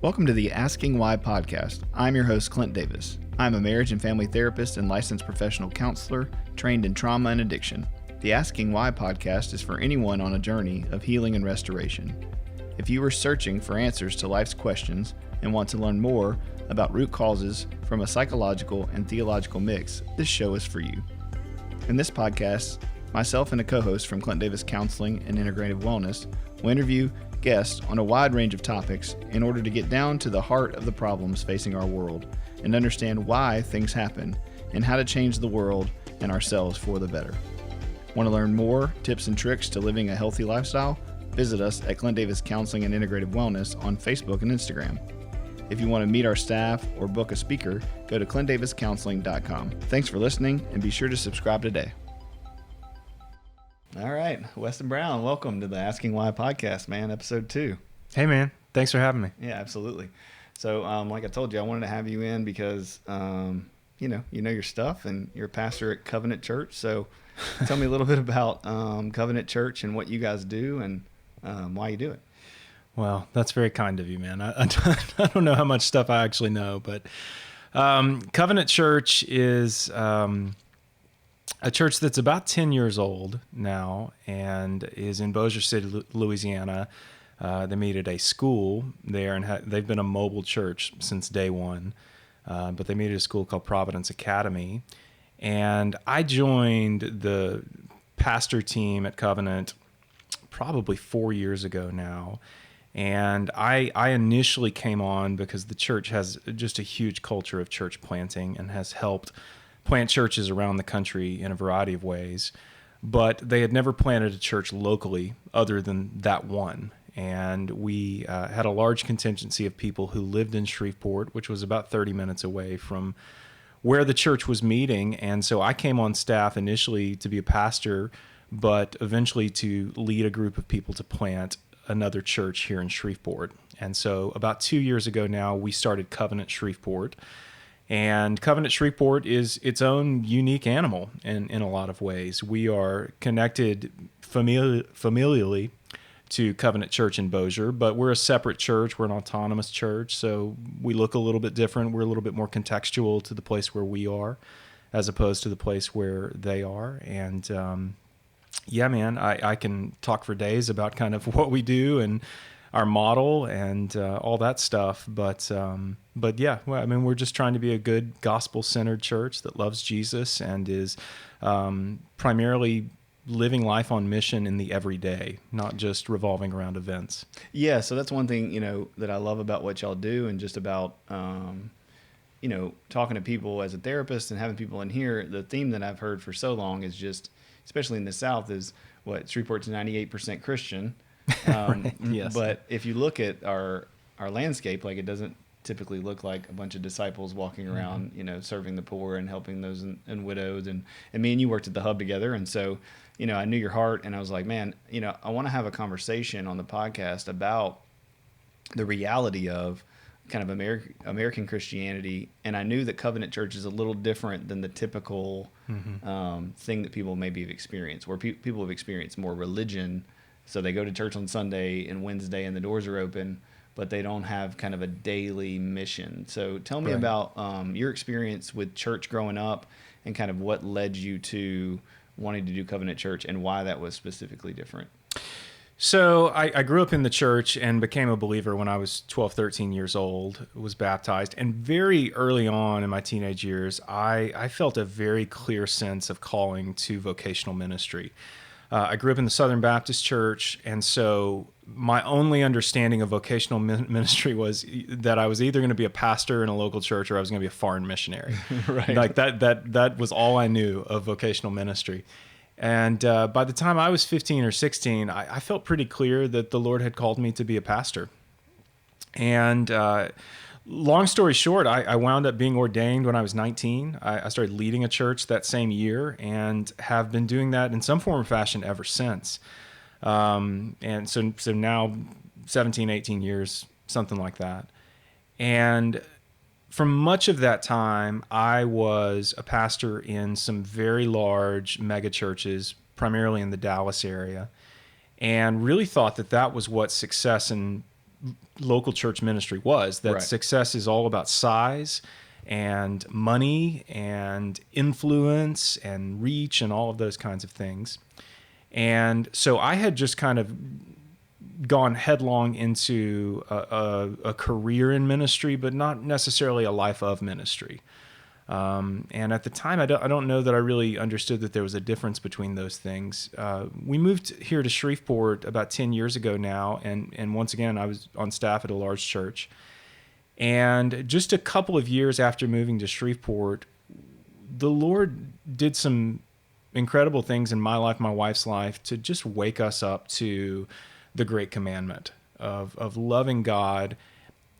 Welcome to the Asking Why podcast. I'm your host, Clint Davis. I'm a marriage and family therapist and licensed professional counselor trained in trauma and addiction. The Asking Why podcast is for anyone on a journey of healing and restoration. If you are searching for answers to life's questions and want to learn more about root causes from a psychological and theological mix, this show is for you. In this podcast, myself and a co-host from Clint Davis Counseling and Integrative Wellness will interview guests on a wide range of topics in order to get down to the heart of the problems facing our world and understand why things happen and how to change the world and ourselves for the better. Want to learn more tips and tricks to living a healthy lifestyle? Visit us at Clint Davis Counseling and Integrative Wellness on Facebook and Instagram. If you want to meet our staff or book a speaker, go to clintdaviscounseling.com. Thanks for listening and be sure to subscribe today. All right, Weston Brown, welcome to the Asking Why podcast, man, episode 2. Hey, man. Thanks for having me. Yeah, absolutely. So, like I told you, I wanted to have you in because, you know your stuff, and you're a pastor at Covenant Church. So, tell me a little bit about Covenant Church and what you guys do and why you do it. Well, that's very kind of you, man. I don't know how much stuff I actually know, but Covenant Church is a church that's about 10 years old now and is in Bossier City, Louisiana. They meet at a school there, and they've been a mobile church since day one. But they meet at a school called Providence Academy. And I joined the pastor team at Covenant probably 4 years ago now. And I initially came on because the church has just a huge culture of church planting and has helped plant churches around the country in a variety of ways, but they had never planted a church locally other than that one. And we had a large contingency of people who lived in Shreveport, which was about 30 minutes away from where the church was meeting. And so I came on staff initially to be a pastor, but eventually to lead a group of people to plant another church here in Shreveport. And so about 2 years ago now, we started Covenant Shreveport. And Covenant Shreveport is its own unique animal in a lot of ways. We are connected familially to Covenant Church in Bossier, but we're a separate church. We're an autonomous church, so we look a little bit different. We're a little bit more contextual to the place where we are as opposed to the place where they are. And yeah, man, I can talk for days about kind of what we do and our model and all that stuff. But yeah, well, I mean, we're just trying to be a good gospel-centered church that loves Jesus and is primarily living life on mission in the everyday, not just revolving around events. Yeah, so that's one thing, that I love about what y'all do, and just about, talking to people as a therapist and having people in here. The theme that I've heard for so long is just, especially in the South, is Shreveport's 98% Christian. Right, yes. But if you look at our landscape, like, it doesn't typically look like a bunch of disciples walking around, serving the poor and helping those and widows. And me and you worked at the Hub together. And so, I knew your heart, and I was like, man, I want to have a conversation on the podcast about the reality of kind of American Christianity. And I knew that Covenant Church is a little different than the typical thing that people maybe have experienced, where people have experienced more religion. So they go to church on Sunday and Wednesday and the doors are open, but they don't have kind of a daily mission. So tell me about your experience with church growing up and kind of what led you to wanting to do Covenant Church and why that was specifically different. So I grew up in the church and became a believer when I was 12, 13 years old, was baptized. And very early on in my teenage years, I felt a very clear sense of calling to vocational ministry. I grew up in the Southern Baptist Church, and so my only understanding of vocational ministry was that I was either going to be a pastor in a local church or I was going to be a foreign missionary. Right. Like that was all I knew of vocational ministry. And by the time I was 15 or 16, I felt pretty clear that the Lord had called me to be a pastor. And long story short, I wound up being ordained when I was 19. I started leading a church that same year and have been doing that in some form or fashion ever since. And so now 17, 18 years, something like that. And for much of that time, I was a pastor in some very large mega churches, primarily in the Dallas area, and really thought that was what success and local church ministry was, that Right. success is all about size and money and influence and reach and all of those kinds of things. And so I had just kind of gone headlong into a career in ministry, but not necessarily a life of ministry. And at the time, I don't know that I really understood that there was a difference between those things. We moved here to Shreveport about 10 years ago now, and once again, I was on staff at a large church. And just a couple of years after moving to Shreveport, the Lord did some incredible things in my life, my wife's life, to just wake us up to the great commandment of loving God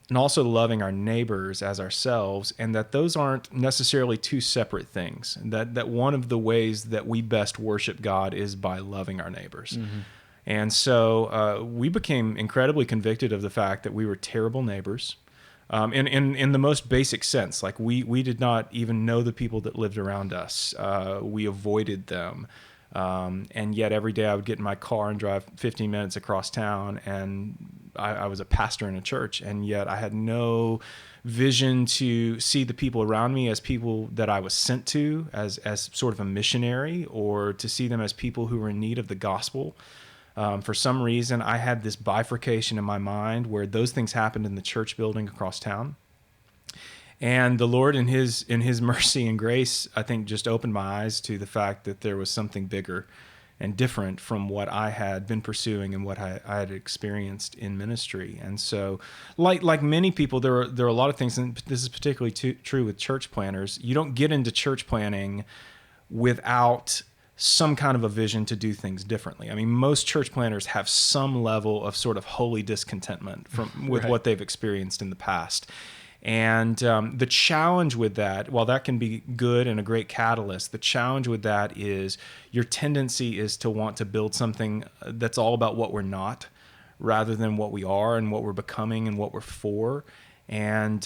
and also loving our neighbors as ourselves, and that those aren't necessarily two separate things. That one of the ways that we best worship God is by loving our neighbors. Mm-hmm. And so we became incredibly convicted of the fact that we were terrible neighbors. In the most basic sense, like we did not even know the people that lived around us. We avoided them. And yet every day I would get in my car and drive 15 minutes across town, and I was a pastor in a church, and yet I had no vision to see the people around me as people that I was sent to as sort of a missionary, or to see them as people who were in need of the gospel. For some reason, I had this bifurcation in my mind where those things happened in the church building across town. And the Lord, in His mercy and grace, I think just opened my eyes to the fact that there was something bigger and different from what I had been pursuing and what I had experienced in ministry. And so, like many people, there are a lot of things, and this is particularly true with church planners. You don't get into church planning without some kind of a vision to do things differently. I mean, most church planners have some level of sort of holy discontentment with Right. what they've experienced in the past. And the challenge with that, while that can be good and a great catalyst, the challenge with that is your tendency is to want to build something that's all about what we're not, rather than what we are and what we're becoming and what we're for. And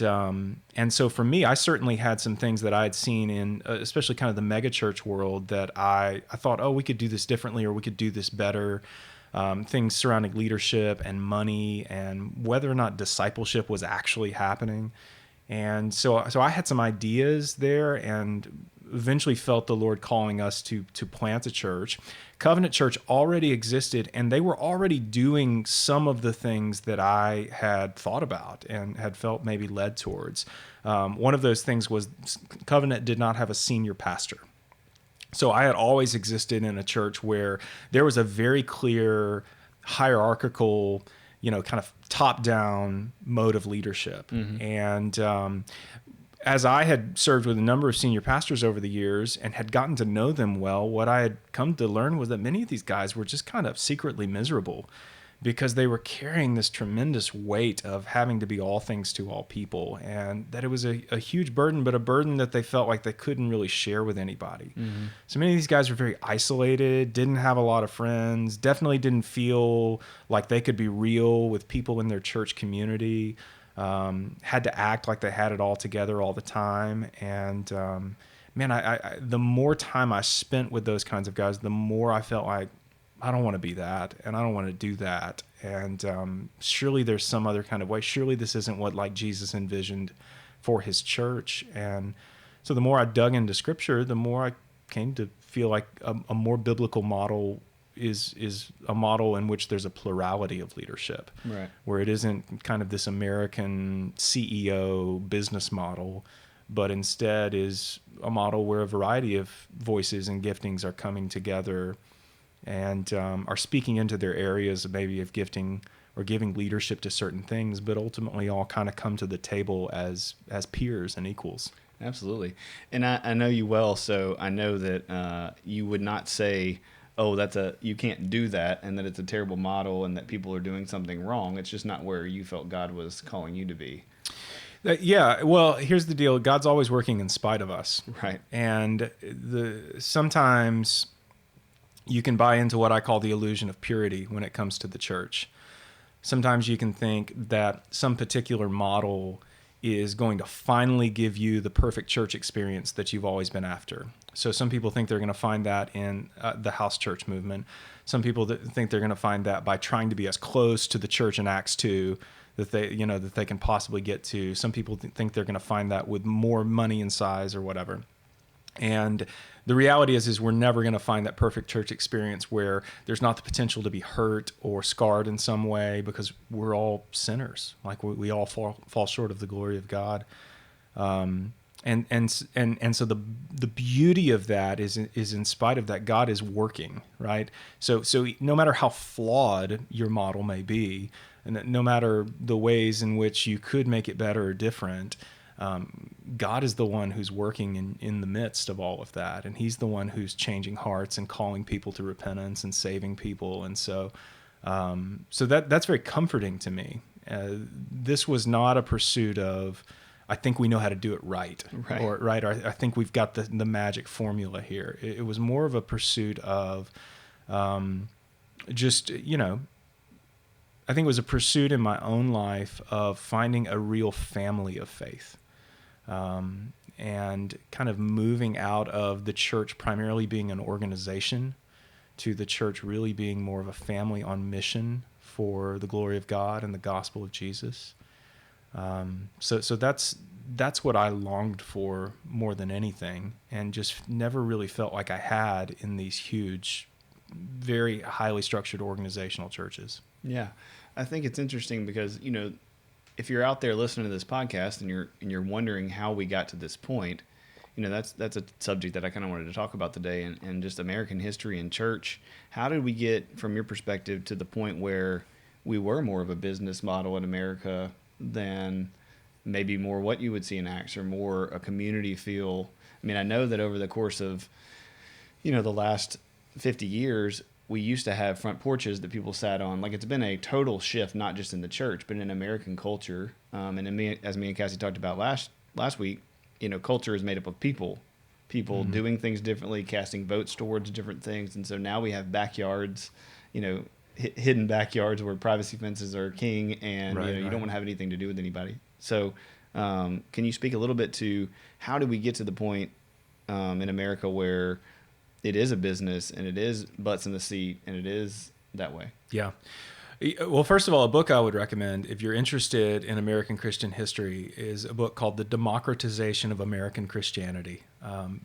so for me, I certainly had some things that I had seen in, especially kind of the mega church world, that I thought, oh, we could do this differently, or we could do this better. Things surrounding leadership and money, and whether or not discipleship was actually happening. And so I had some ideas there, and eventually felt the Lord calling us to plant a church. Covenant Church already existed, and they were already doing some of the things that I had thought about and had felt maybe led towards. One of those things was Covenant did not have a senior pastor. So I had always existed in a church where there was a very clear hierarchical, kind of top-down mode of leadership. Mm-hmm. And as I had served with a number of senior pastors over the years and had gotten to know them well, what I had come to learn was that many of these guys were just kind of secretly miserable, because they were carrying this tremendous weight of having to be all things to all people, and that it was a huge burden, but a burden that they felt like they couldn't really share with anybody. Mm-hmm. So many of these guys were very isolated, didn't have a lot of friends, definitely didn't feel like they could be real with people in their church community, had to act like they had it all together all the time. And man, I the more time I spent with those kinds of guys, the more I felt like, I don't want to be that, and I don't want to do that. And surely there's some other kind of way. Surely this isn't what like Jesus envisioned for His church. And so the more I dug into Scripture, the more I came to feel like a more biblical model is a model in which there's a plurality of leadership, right? Where it isn't kind of this American CEO business model, but instead is a model where a variety of voices and giftings are coming together and are speaking into their areas maybe of gifting or giving leadership to certain things, but ultimately all kind of come to the table as peers and equals. Absolutely. And I know you well, so I know that you would not say, oh, you can't do that, and that it's a terrible model and that people are doing something wrong. It's just not where you felt God was calling you to be. Yeah, well, here's the deal. God's always working in spite of us. Right. And sometimes you can buy into what I call the illusion of purity when it comes to the church. Sometimes you can think that some particular model is going to finally give you the perfect church experience that you've always been after. So some people think they're going to find that in the house church movement. Some people think they're going to find that by trying to be as close to the church in Acts 2 that they can possibly get to. Some people think they're going to find that with more money and size or whatever. And the reality is we're never going to find that perfect church experience where there's not the potential to be hurt or scarred in some way, because we're all sinners. Like we all fall short of the glory of God. And so the beauty of that is in spite of that, God is working, right? So no matter how flawed your model may be, and no matter the ways in which you could make it better or different, God is the one who's working in the midst of all of that, and He's the one who's changing hearts and calling people to repentance and saving people. And so that's very comforting to me. This was not a pursuit of, I think we know how to do it right. Or I think we've got the magic formula here. It was more of a pursuit of just, I think it was a pursuit in my own life of finding a real family of faith, and kind of moving out of the church primarily being an organization to the church really being more of a family on mission for the glory of God and the gospel of Jesus. So that's what I longed for more than anything, and just never really felt like I had in these huge, very highly structured organizational churches. Yeah. I think it's interesting because, if you're out there listening to this podcast and you're wondering how we got to this point, that's a subject that I kind of wanted to talk about today, and just American history and church. How did we get, from your perspective, to the point where we were more of a business model in America than maybe more what you would see in Acts, or more a community feel? I mean, I know that over the course of, the last 50 years, we used to have front porches that people sat on. Like, it's been a total shift, not just in the church, but in American culture. And as me and Cassie talked about last week, culture is made up of people mm-hmm. doing things differently, casting votes towards different things. And so now we have backyards, hidden backyards where privacy fences are king, and you don't want to have anything to do with anybody. So can you speak a little bit to how did we get to the point in America where it is a business, and it is butts in the seat, and it is that way? Yeah. Well, first of all, a book I would recommend if you're interested in American Christian history is a book called The Democratization of American Christianity.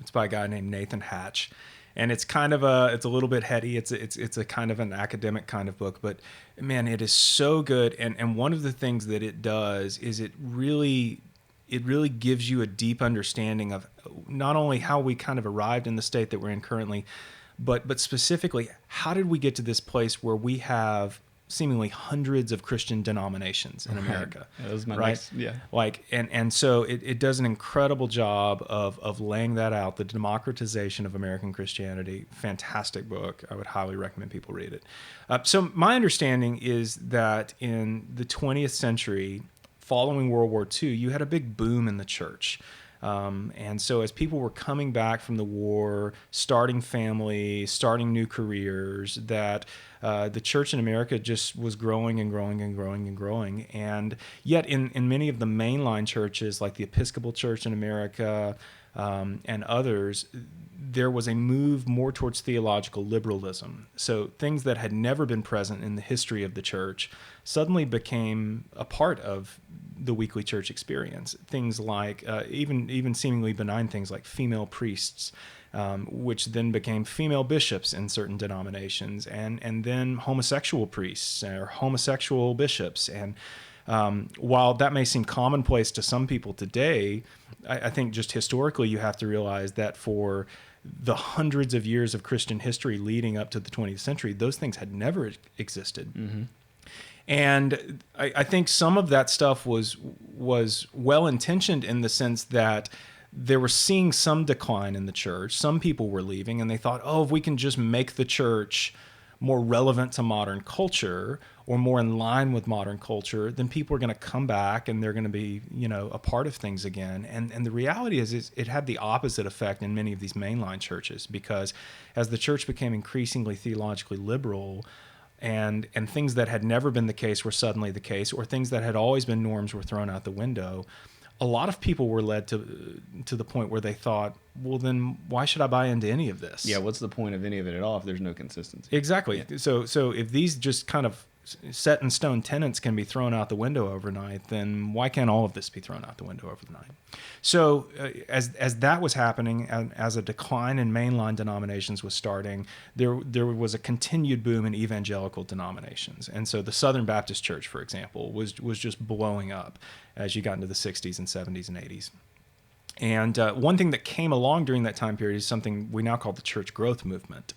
It's by a guy named Nathan Hatch. And it's kind of it's a little bit heady. It's a kind of an academic kind of book, but man, it is so good. And one of the things that it does is it really gives you a deep understanding of not only how we kind of arrived in the state that we're in currently, but specifically, how did we get to this place where we have seemingly hundreds of Christian denominations in America? That was my right? next, yeah. Like, and so it does an incredible job of laying that out, The Democratization of American Christianity. Fantastic book. I would highly recommend people read it. So my understanding is that in the 20th century, following World War II, you had a big boom in the church. And so as people were coming back from the war, starting families, starting new careers, that the church in America just was growing and growing and growing and growing. And yet in many of the mainline churches, like the Episcopal Church in America and others, there was a move more towards theological liberalism. So things that had never been present in the history of the church suddenly became a part of the weekly church experience. Things like even seemingly benign things like female priests, which then became female bishops in certain denominations, and then homosexual priests or homosexual bishops. And while that may seem commonplace to some people today, I think just historically you have to realize that for the hundreds of years of Christian history leading up to the 20th century, those things had never existed. Mm-hmm. And I think some of that stuff was well-intentioned in the sense that they were seeing some decline in the church. Some people were leaving, and they thought, if we can just make the church more relevant to modern culture or more in line with modern culture, then people are going to come back and they're going to be, a part of things again. And the reality is it had the opposite effect in many of these mainline churches, because as the church became increasingly theologically liberal, and things that had never been the case were suddenly the case, or things that had always been norms were thrown out the window, a lot of people were led to the point where they thought, well, then why should I buy into any of this? Yeah, what's the point of any of it at all if there's no consistency? Exactly. Yeah. So if these just kind of set in stone tenets can be thrown out the window overnight, then why can't all of this be thrown out the window overnight? So as that was happening, and as a decline in mainline denominations was starting, there was a continued boom in evangelical denominations. And so the Southern Baptist Church, for example, was just blowing up as you got into the 60s and 70s and 80s. And one thing that came along during that time period is something we now call the church growth movement,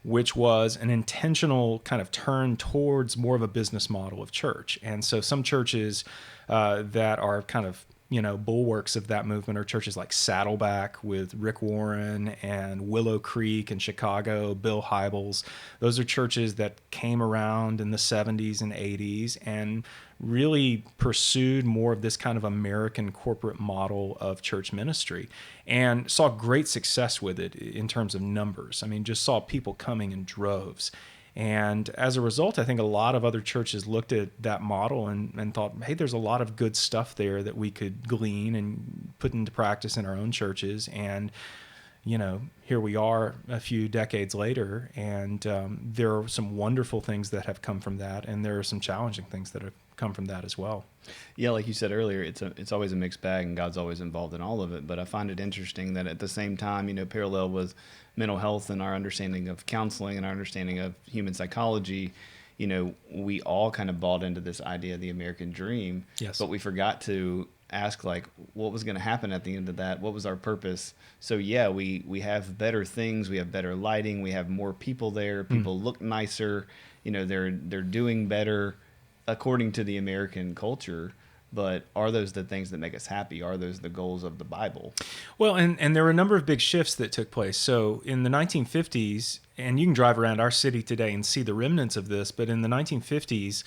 which was an intentional kind of turn towards more of a business model of church. And so some churches that are kind of, bulwarks of that movement are churches like Saddleback with Rick Warren, and Willow Creek in Chicago, Bill Hybels. Those are churches that came around in the 70s and 80s and really pursued more of this kind of American corporate model of church ministry and saw great success with it in terms of numbers. I mean, just saw people coming in droves. And as a result, I think a lot of other churches looked at that model and thought, hey, there's a lot of good stuff there that we could glean and put into practice in our own churches. And, here we are a few decades later, and there are some wonderful things that have come from that, and there are some challenging things that have come from that as well. Yeah, like you said earlier, it's always a mixed bag, and God's always involved in all of it. But I find it interesting that at the same time, parallel with mental health and our understanding of counseling and our understanding of human psychology, we all kind of bought into this idea of the American dream. Yes. But we forgot to ask, what was going to happen at the end of that? What was our purpose? So yeah, we have better things, we have better lighting, we have more people there, people look nicer, they're doing better according to the American culture. But are those the things that make us happy? Are those the goals of the Bible? Well, and there were a number of big shifts that took place. So in the 1950s, and you can drive around our city today and see the remnants of this, but in the 1950s,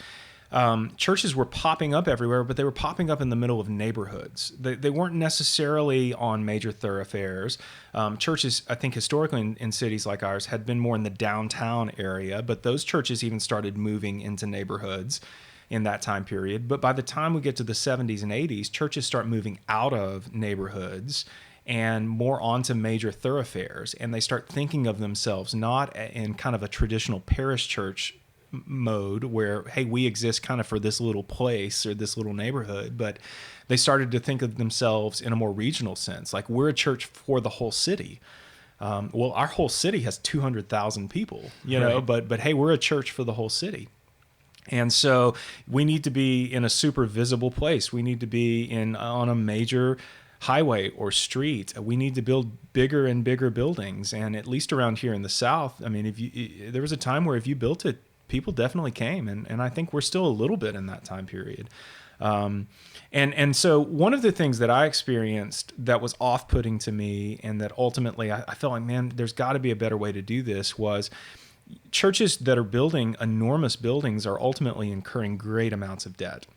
churches were popping up everywhere, but they were popping up in the middle of neighborhoods. They weren't necessarily on major thoroughfares. Churches, I think historically in cities like ours, had been more in the downtown area, but those churches even started moving into neighborhoods in that time period. But by the time we get to the 70s and 80s, churches start moving out of neighborhoods and more onto major thoroughfares. And they start thinking of themselves not in kind of a traditional parish church mode where, hey, we exist kind of for this little place or this little neighborhood, but they started to think of themselves in a more regional sense. Like, we're a church for the whole city. Well, our whole city has 200,000 people, Right. but hey, we're a church for the whole city. And so we need to be in a super visible place. We need to be on a major highway or street. We need to build bigger and bigger buildings. And at least around here in the South, I mean, there was a time where if you built it, people definitely came. And I think we're still a little bit in that time period. And so one of the things that I experienced that was off-putting to me, and that ultimately I felt like, man, there's got to be a better way to do this, was churches that are building enormous buildings are ultimately incurring great amounts of debt.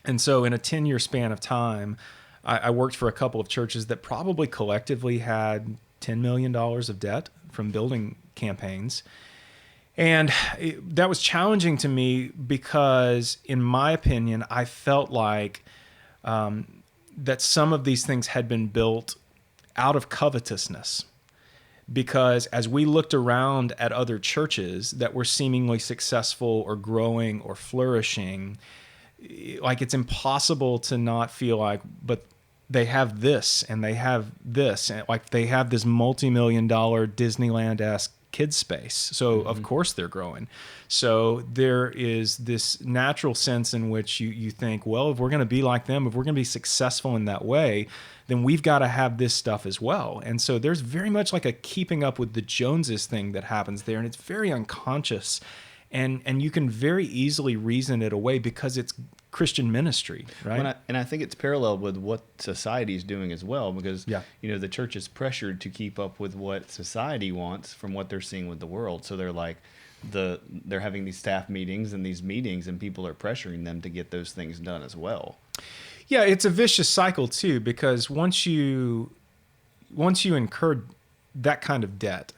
And so in a 10-year span of time, I worked for a couple of churches that probably collectively had $10 million of debt from building campaigns. And that was challenging to me because, in my opinion, I felt like that some of these things had been built out of covetousness. Because as we looked around at other churches that were seemingly successful or growing or flourishing, like, it's impossible to not feel like, but they have this and they have this, and like they have this multi-million-dollar Disneyland-esque kids space. So of course they're growing. So there is this natural sense in which you think, well, if we're going to be like them, if we're going to be successful in that way, then we've got to have this stuff as well. And so there's very much like a keeping up with the Joneses thing that happens there. And it's very unconscious. And you can very easily reason it away because it's Christian ministry, right? And I think it's parallel with what society is doing as well, because the church is pressured to keep up with what society wants from what they're seeing with the world. So they're like they're having these staff meetings and these meetings, and people are pressuring them to get those things done as well. Yeah, it's a vicious cycle too, because once you incur that kind of debt,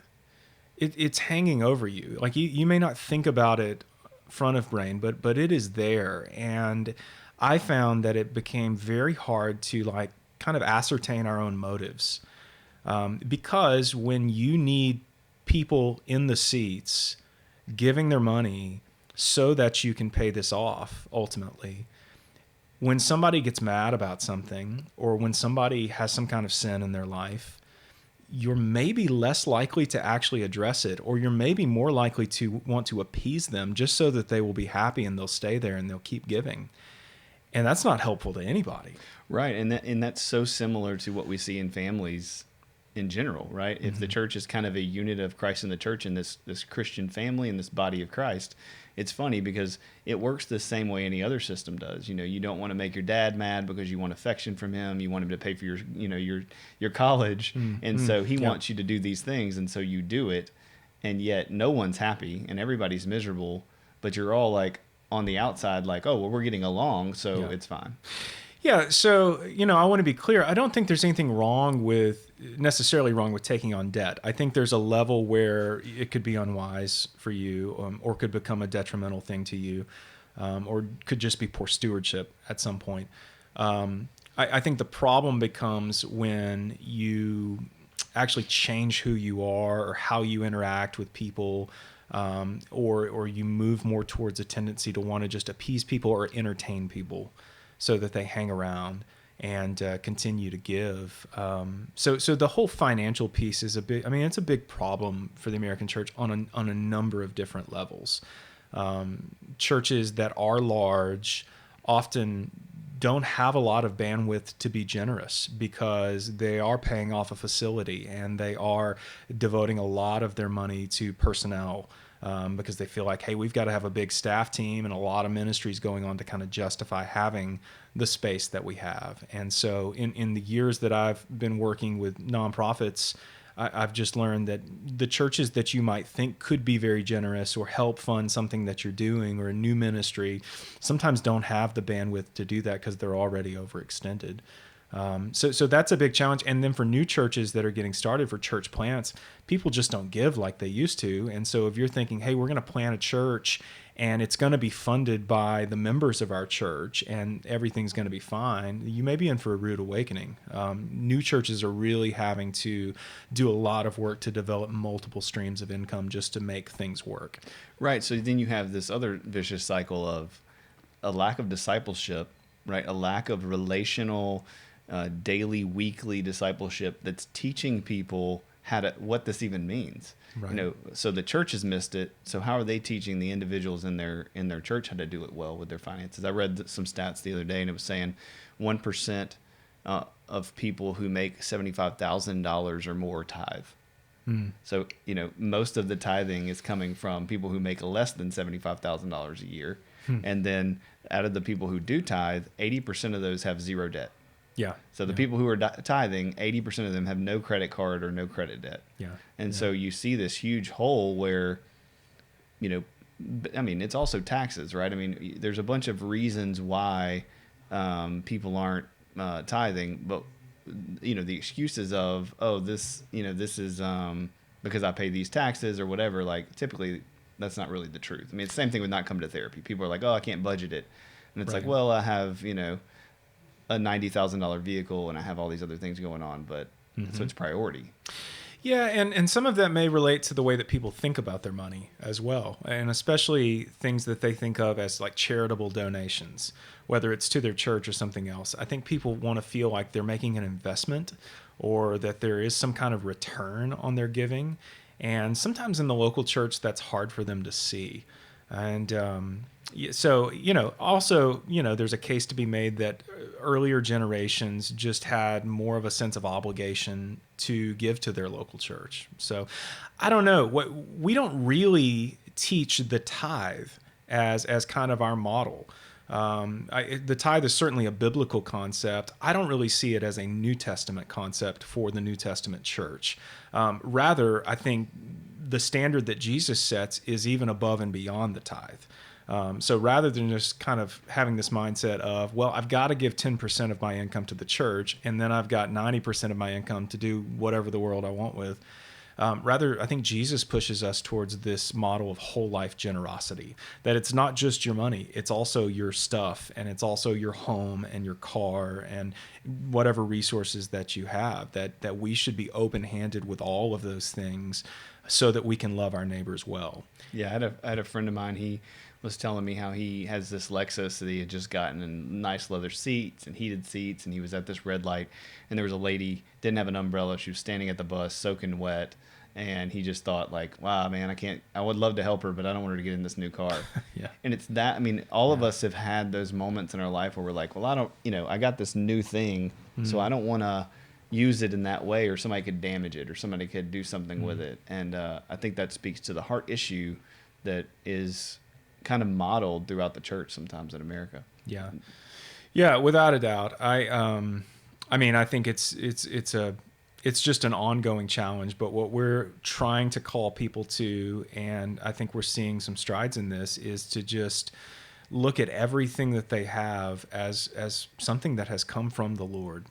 it's hanging over you. Like you may not think about it front of brain, but it is there. And I found that it became very hard to like kind of ascertain our own motives, because when you need people in the seats giving their money so that you can pay this off ultimately. When somebody gets mad about something, or when somebody has some kind of sin in their life, you're maybe less likely to actually address it, or you're maybe more likely to want to appease them just so that they will be happy and they'll stay there and they'll keep giving. And that's not helpful to anybody. Right. And that's so similar to what we see in families in general, right? Mm-hmm. If the church is kind of a unit of Christ in the church and this Christian family and this body of Christ, it's funny because it works the same way any other system does. You don't want to make your dad mad because you want affection from him. You want him to pay for your college. And so he wants you to do these things. And so you do it. And yet no one's happy and everybody's miserable, but you're all like on the outside, like, oh, well, we're getting along. So it's fine. Yeah. So, I want to be clear. I don't think there's anything necessarily wrong with taking on debt. I think there's a level where it could be unwise for you, or could become a detrimental thing to you, or could just be poor stewardship at some point. I think the problem becomes when you actually change who you are or how you interact with people, or you move more towards a tendency to want to just appease people or entertain people so that they hang around and continue to give. So the whole financial piece is it's a big problem for the American church on a number of different levels. Churches that are large often don't have a lot of bandwidth to be generous because they are paying off a facility and they are devoting a lot of their money to personnel, because they feel like, hey, we've got to have a big staff team and a lot of ministries going on to kind of justify having the space that we have. And so in the years that I've been working with nonprofits, I've just learned that the churches that you might think could be very generous or help fund something that you're doing or a new ministry sometimes don't have the bandwidth to do that because they're already overextended. So that's a big challenge. And then for new churches that are getting started, for church plants, people just don't give like they used to. And so if you're thinking, hey, we're going to plant a church and it's going to be funded by the members of our church and everything's going to be fine, you may be in for a rude awakening. New churches are really having to do a lot of work to develop multiple streams of income just to make things work. Right. So then you have this other vicious cycle of a lack of discipleship, right? A lack of relational daily, weekly discipleship that's teaching people what this even means. Right. So the church has missed it. So how are they teaching the individuals in their church how to do it well with their finances? I read some stats the other day, and it was saying 1% of people who make $75,000 or more tithe. So most of the tithing is coming from people who make less than $75,000 a year, and then out of the people who do tithe, 80% of those have zero debt. Yeah. So the people who are tithing, 80% of them have no credit card or no credit debt. Yeah. And so you see this huge hole where, it's also taxes, right? There's a bunch of reasons why people aren't tithing, but the excuses of, this is because I pay these taxes or whatever. Like typically, that's not really the truth. It's the same thing with not coming to therapy. People are like, I can't budget it, and it's like, well, I have a $90,000 vehicle and I have all these other things going on, but so it's priority. Yeah, and some of that may relate to the way that people think about their money as well, and especially things that they think of as like charitable donations, whether it's to their church or something else. I think people want to feel like they're making an investment or that there is some kind of return on their giving, and sometimes in the local church that's hard for them to see. And so, also, there's a case to be made that earlier generations just had more of a sense of obligation to give to their local church. So I don't know. We don't really teach the tithe as kind of our model. The tithe is certainly a biblical concept. I don't really see it as a New Testament concept for the New Testament church. Rather, I think the standard that Jesus sets is even above and beyond the tithe. So rather than just kind of having this mindset of, well, I've got to give 10% of my income to the church, and then I've got 90% of my income to do whatever the world I want with. Rather, I think Jesus pushes us towards this model of whole life generosity, that it's not just your money, it's also your stuff, and it's also your home and your car and whatever resources that you have, that we should be open-handed with all of those things so that we can love our neighbors well. Yeah, I had a friend of mine, he was telling me how he has this Lexus that he had just gotten, and nice leather seats and heated seats, and he was at this red light, and there was a lady, didn't have an umbrella, she was standing at the bus soaking wet, and he just thought like, wow, man, I would love to help her, but I don't want her to get in this new car. Yeah. And it's that, I mean, all of us have had those moments in our life where we're like, well, I don't, I got this new thing, so I don't want to use it in that way, or somebody could damage it, or somebody could do something with it. And I think that speaks to the heart issue that is kind of modeled throughout the church sometimes in America. Yeah. Yeah, without a doubt. I mean, I think it's just an ongoing challenge, but what we're trying to call people to, and I think we're seeing some strides in this, is to just look at everything that they have as something that has come from the Lord.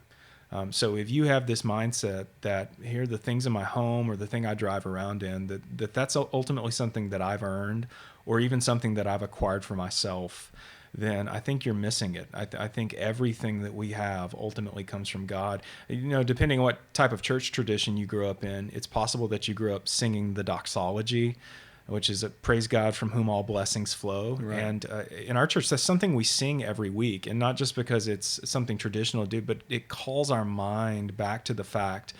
So if you have this mindset that here, the things in my home or the thing I drive around in, that's ultimately something that I've earned, or even something that I've acquired for myself, then I think you're missing it. I think everything that we have ultimately comes from God. Depending on what type of church tradition you grew up in, it's possible that you grew up singing the doxology, which is a praise God from whom all blessings flow. Right. And in our church, that's something we sing every week. And not just because it's something traditional to do, but it calls our mind back to the fact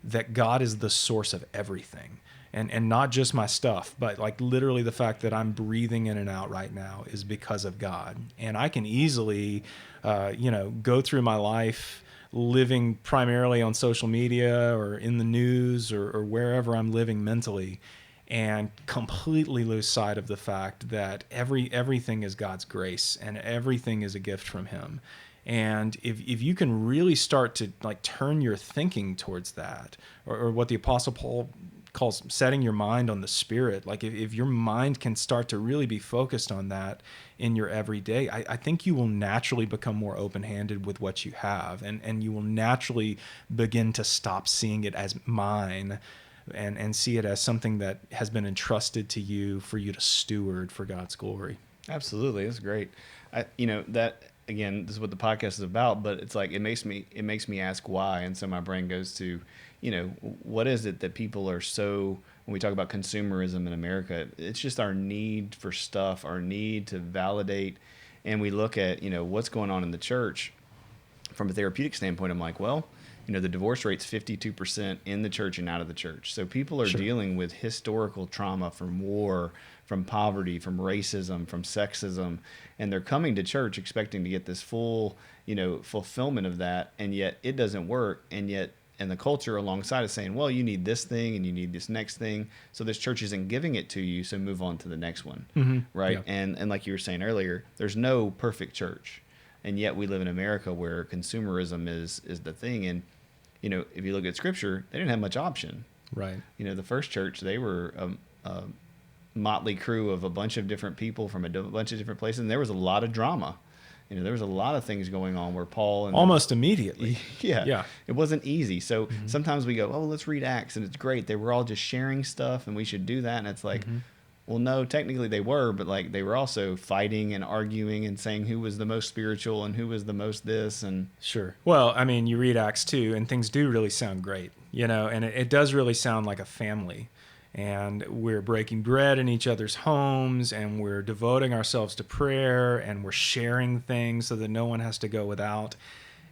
that God is the source of everything. And not just my stuff, but like literally the fact that I'm breathing in and out right now is because of God. And I can easily, go through my life living primarily on social media or in the news or wherever I'm living mentally, and completely lose sight of the fact that everything is God's grace and everything is a gift from Him. And if you can really start to like turn your thinking towards that, or what the Apostle Paul calls setting your mind on the Spirit, like if your mind can start to really be focused on that in your everyday, I think you will naturally become more open-handed with what you have, and you will naturally begin to stop seeing it as mine and see it as something that has been entrusted to you for you to steward for God's glory. Absolutely. That's great. That again, this is what the podcast is about, but it's like, it makes me ask why. And so my brain goes to, what is it that people are so, when we talk about consumerism in America, it's just our need for stuff, our need to validate. And we look at, what's going on in the church from a therapeutic standpoint. I'm like, well, the divorce rate's 52% in the church and out of the church. So people are dealing with historical trauma from war, from poverty, from racism, from sexism, and they're coming to church expecting to get this full, fulfillment of that, and yet it doesn't work, and the culture alongside is saying, well, you need this thing and you need this next thing, so this church isn't giving it to you, so move on to the next one, right? Yeah. And like you were saying earlier, there's no perfect church, and yet we live in America where consumerism is the thing. And if you look at Scripture, they didn't have much option. Right. The first church, they were a motley crew of a bunch of different people from a bunch of different places, and there was a lot of drama. There was a lot of things going on where Paul and almost immediately. Yeah. It wasn't easy. So sometimes we go, oh, let's read Acts, and it's great. They were all just sharing stuff, and we should do that. And it's like, well, no, technically they were, but like they were also fighting and arguing and saying who was the most spiritual and who was the most this. And sure. Well, I mean, you read Acts 2, and things do really sound great, and it does really sound like a family. And we're breaking bread in each other's homes, and we're devoting ourselves to prayer, and we're sharing things so that no one has to go without.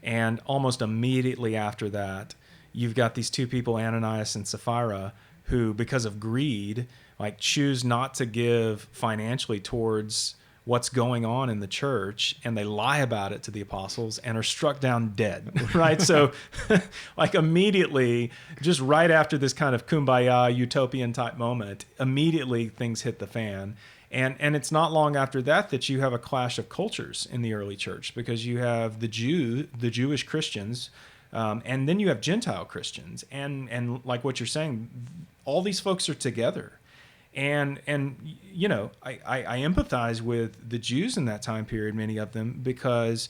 And almost immediately after that, you've got these two people, Ananias and Sapphira, who, because of greed, like choose not to give financially towards what's going on in the church, and they lie about it to the apostles and are struck down dead, right? So like immediately, just right after this kind of kumbaya utopian type moment, immediately things hit the fan. And it's not long after that you have a clash of cultures in the early church, because you have the Jewish Christians, and then you have Gentile Christians. And like what you're saying, all these folks are together. And I empathize with the Jews in that time period, many of them, because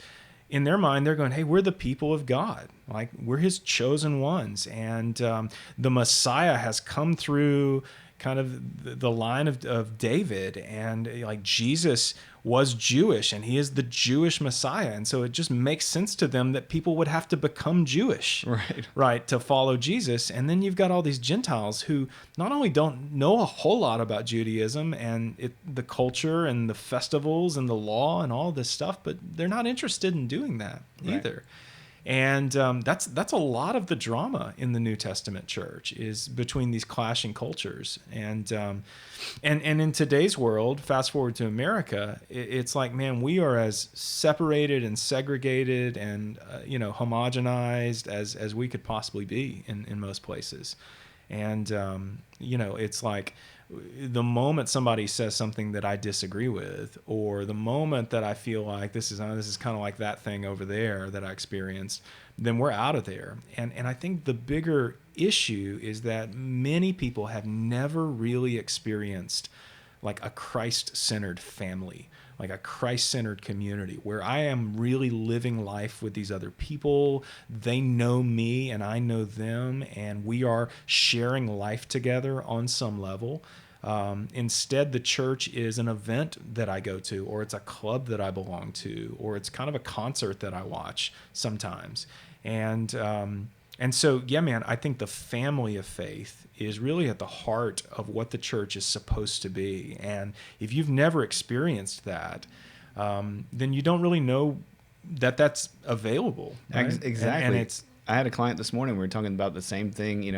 in their mind, they're going, hey, we're the people of God. Like, we're His chosen ones. And the Messiah has come through kind of the line of David. And like Jesus was Jewish, and he is the Jewish Messiah. And so it just makes sense to them that people would have to become Jewish, right, to follow Jesus. And then you've got all these Gentiles who not only don't know a whole lot about Judaism and the culture and the festivals and the law and all this stuff, but they're not interested in doing that either. And that's a lot of the drama in the New Testament church, is between these clashing cultures. And in today's world, fast forward to America, it's like, man, we are as separated and segregated and homogenized as we could possibly be in most places. And it's like, the moment somebody says something that I disagree with, or the moment that I feel like this is kind of like that thing over there that I experienced, then we're out of there. And I think the bigger issue is that many people have never really experienced like a Christ-centered family, like a Christ-centered community where I am really living life with these other people. They know me and I know them, and we are sharing life together on some level. Instead, the church is an event that I go to, or it's a club that I belong to, or it's kind of a concert that I watch sometimes. And so, yeah, man, I think the family of faith is really at the heart of what the church is supposed to be. And if you've never experienced that, then you don't really know that that's available. Right? Exactly. And I had a client this morning. We were talking about the same thing.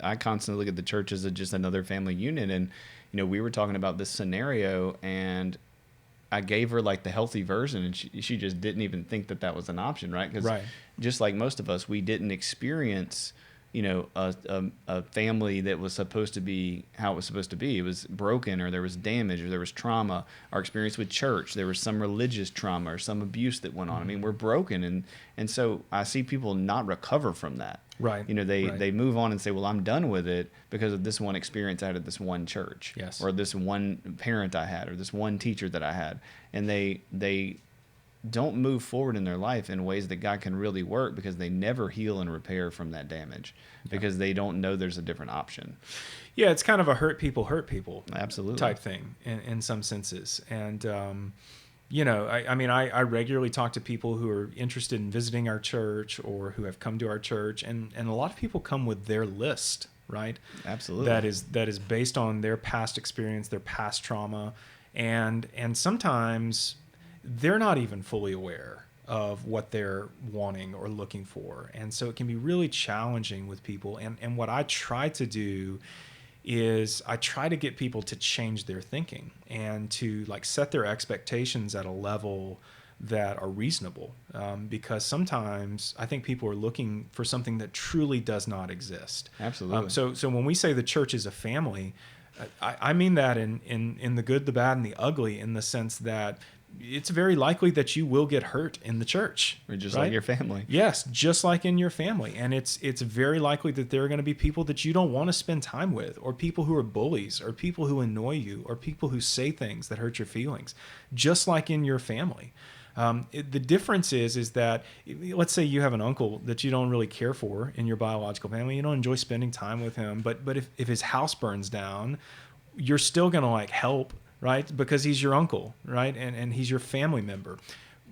I constantly look at the church as just another family unit, and we were talking about this scenario, and I gave her like the healthy version, and she just didn't even think that was an option, right? Because just like most of us, we didn't experience a family that was supposed to be how it was supposed to be. It was broken, or there was damage, or there was trauma. Our experience with church, there was some religious trauma or some abuse that went on. I mean, we're broken, and so I see people not recover from that. Right. They move on and say, well, I'm done with it because of this one experience out of this one church, or this one parent I had, or this one teacher that I had, and they don't move forward in their life in ways that God can really work, because they never heal and repair from that damage, because they don't know there's a different option. Yeah, it's kind of a hurt people absolutely type thing in some senses. And I regularly talk to people who are interested in visiting our church or who have come to our church, and a lot of people come with their list, right? Absolutely. That is based on their past experience, their past trauma, and sometimes they're not even fully aware of what they're wanting or looking for. And so it can be really challenging with people. And what I try to do is I try to get people to change their thinking and to like set their expectations at a level that are reasonable. Because sometimes I think people are looking for something that truly does not exist. Absolutely. So when we say the church is a family, I mean that in the good, the bad, and the ugly, in the sense that it's very likely that you will get hurt in the church. Or just like your family. Yes, just like in your family. And it's very likely that there are going to be people that you don't want to spend time with, or people who are bullies, or people who annoy you, or people who say things that hurt your feelings, just like in your family. The difference is that, let's say you have an uncle that you don't really care for in your biological family. You don't enjoy spending time with him. But if his house burns down, you're still going to like help, right? Because he's your uncle, right? And he's your family member.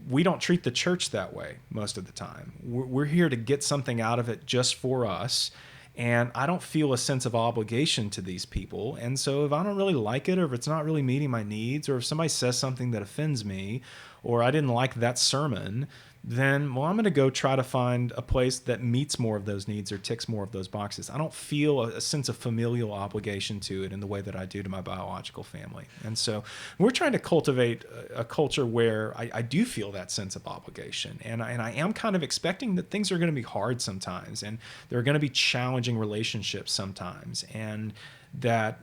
We don't treat the church that way most of the time. We're here to get something out of it just for us. And I don't feel a sense of obligation to these people. And so if I don't really like it, or if it's not really meeting my needs, or if somebody says something that offends me, or I didn't like that sermon, then, well, I'm going to go try to find a place that meets more of those needs or ticks more of those boxes. I don't feel a sense of familial obligation to it in the way that I do to my biological family. And so we're trying to cultivate a culture where I do feel that sense of obligation. And I am kind of expecting that things are going to be hard sometimes, and there are going to be challenging relationships sometimes, and that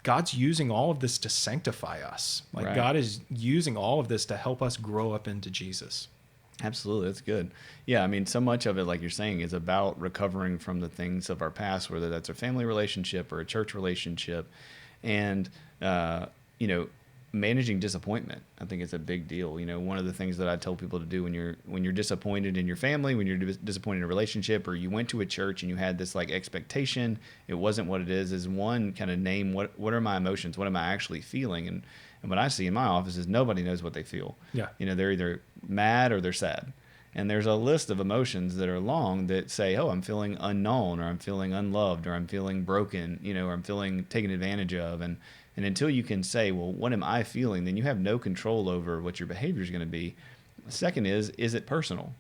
God's using all of this to sanctify us. Like, God is using all of this to help us grow up into Jesus. Absolutely. That's good. Yeah. I mean, so much of it, like you're saying, is about recovering from the things of our past, whether that's a family relationship or a church relationship. And, managing disappointment, I think it's a big deal. One of the things that I tell people to do when you're disappointed in your family, when you're disappointed in a relationship, or you went to a church and you had this like expectation, it wasn't what it is one, kind of name what are my emotions? What am I actually feeling? And what I see in my office is nobody knows what they feel. Yeah. They're either mad or they're sad. And there's a list of emotions that are long that say, oh, I'm feeling unknown, or I'm feeling unloved, or I'm feeling broken, or I'm feeling taken advantage of. And until you can say, well, what am I feeling? Then you have no control over what your behavior is going to be. The second is it personal?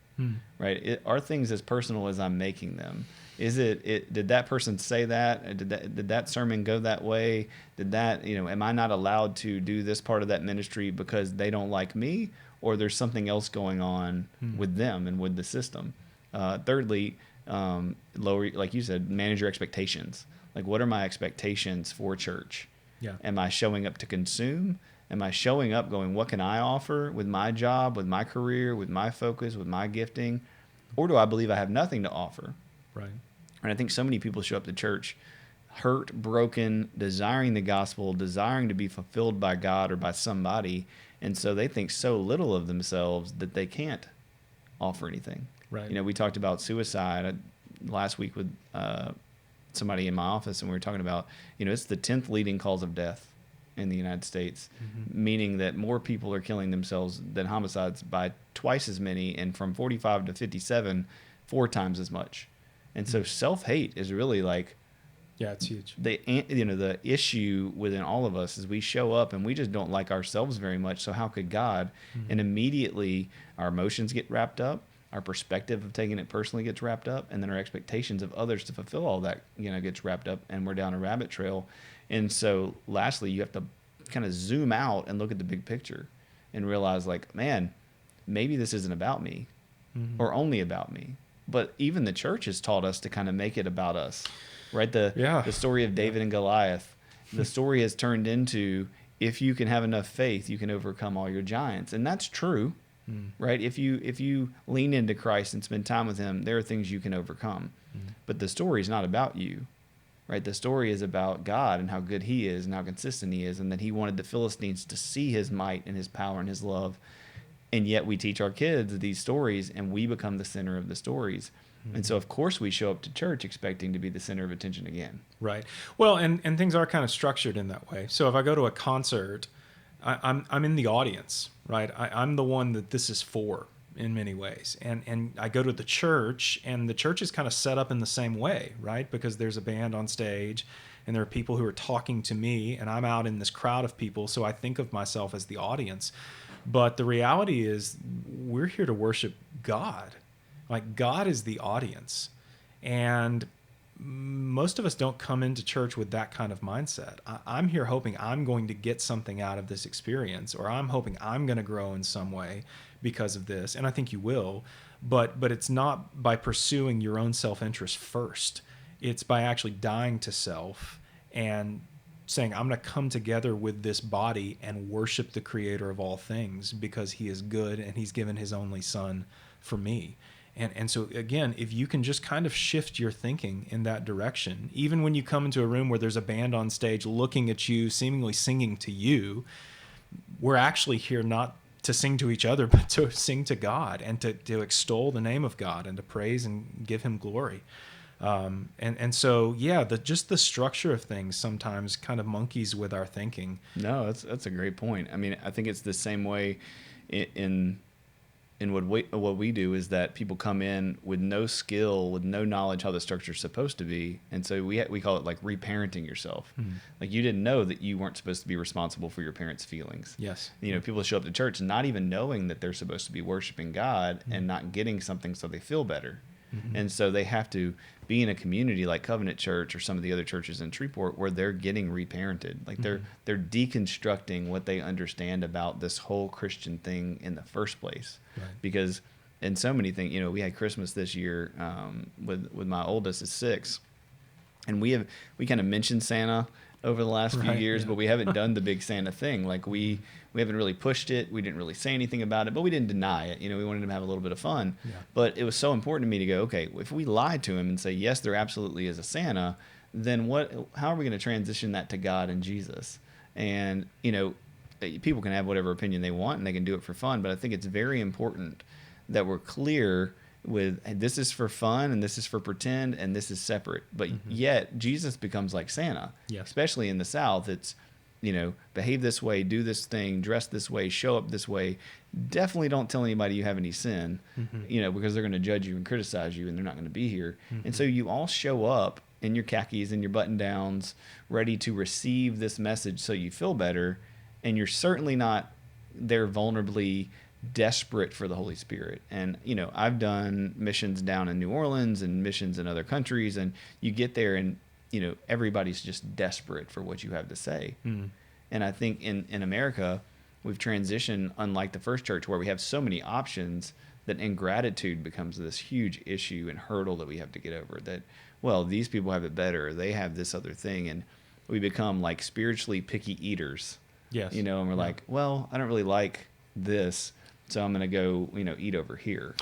Right? Are things as personal as I'm making them? Did that person say that? Did that sermon go that way? Did that, am I not allowed to do this part of that ministry because they don't like me, or there's something else going on with them and with the system? Thirdly, lower, like you said, manage your expectations. Like, what are my expectations for church? Yeah. Am I showing up to consume? Am I showing up going, what can I offer with my job, with my career, with my focus, with my gifting? Or do I believe I have nothing to offer? Right. And I think so many people show up to church hurt, broken, desiring the gospel, desiring to be fulfilled by God or by somebody. And so they think so little of themselves that they can't offer anything. Right. We talked about suicide last week with somebody in my office, and we were talking about, it's the 10th leading cause of death in the United States, meaning that more people are killing themselves than homicides by twice as many, and from 45 to 57, 4 times as much. And so self-hate is really like, yeah, it's huge. The issue within all of us is we show up and we just don't like ourselves very much. So how could God? And immediately our emotions get wrapped up, our perspective of taking it personally gets wrapped up, and then our expectations of others to fulfill all that, gets wrapped up, and we're down a rabbit trail. And so lastly, you have to kind of zoom out and look at the big picture and realize, like, man, maybe this isn't about me or only about me. But even the church has taught us to kind of make it about us, right? The story of David and Goliath, the story has turned into, if you can have enough faith, you can overcome all your giants. And that's true, right? If you lean into Christ and spend time with him, there are things you can overcome. But the story is not about you, right? The story is about God and how good he is and how consistent he is, and that he wanted the Philistines to see his might and his power and his love. And yet we teach our kids these stories, and we become the center of the stories. And so, of course, we show up to church expecting to be the center of attention again. Right. Well, and things are kind of structured in that way. So if I go to a concert, I'm in the audience, right? I'm the one that this is for in many ways. And I go to the church, and the church is kind of set up in the same way, right? Because there's a band on stage, and there are people who are talking to me, and I'm out in this crowd of people, so I think of myself as the audience. But the reality is, we're here to worship God. Like, God is the audience. And most of us don't come into church with that kind of mindset. I'm here hoping I'm going to get something out of this experience, or I'm hoping I'm going to grow in some way because of this. And I think you will. But it's not by pursuing your own self-interest first. It's by actually dying to self and saying, I'm going to come together with this body and worship the creator of all things because he is good and he's given his only son for me. And so, again, if you can just kind of shift your thinking in that direction, even when you come into a room where there's a band on stage looking at you, seemingly singing to you, we're actually here not to sing to each other, but to sing to God and to extol the name of God and to praise and give him glory. And so, yeah, just the structure of things sometimes kind of monkeys with our thinking. No, that's a great point. I mean, I think it's the same way in what we do, is that people come in with no skill, with no knowledge how the structure is supposed to be, and so we call it like reparenting yourself. Like, you didn't know that you weren't supposed to be responsible for your parents' feelings. Yes. People show up to church not even knowing that they're supposed to be worshiping God and not getting something so they feel better. And so they have to be in a community like Covenant Church or some of the other churches in Shreveport where they're getting reparented. Like, they're deconstructing what they understand about this whole Christian thing in the first place. Right. Because in so many things, we had Christmas this year with my oldest is 6, and we kind of mentioned Santa over the last few years, but we haven't done the big Santa thing. Like, we haven't really pushed it. We didn't really say anything about it, but we didn't deny it. We wanted him to have a little bit of fun. Yeah. But it was so important to me to go, okay, if we lie to him and say, yes, there absolutely is a Santa, then how are we going to transition that to God and Jesus? And, people can have whatever opinion they want and they can do it for fun, but I think it's very important that we're clear with, hey, this is for fun and this is for pretend and this is separate. But yet Jesus becomes like Santa. Yes. Especially in the South. behave this way, do this thing, dress this way, show up this way. Definitely don't tell anybody you have any sin, because they're going to judge you and criticize you, and they're not going to be here. And so you all show up in your khakis and your button downs, ready to receive this message so you feel better. And you're certainly not there vulnerably desperate for the Holy Spirit. And, I've done missions down in New Orleans and missions in other countries, and you get there and, everybody's just desperate for what you have to say. And I think in America, we've transitioned, unlike the first church, where we have so many options that ingratitude becomes this huge issue and hurdle that we have to get over. That, well, these people have it better, they have this other thing, and we become like spiritually picky eaters. Yes. And we're like, well, I don't really like this, so I'm going to go, eat over here.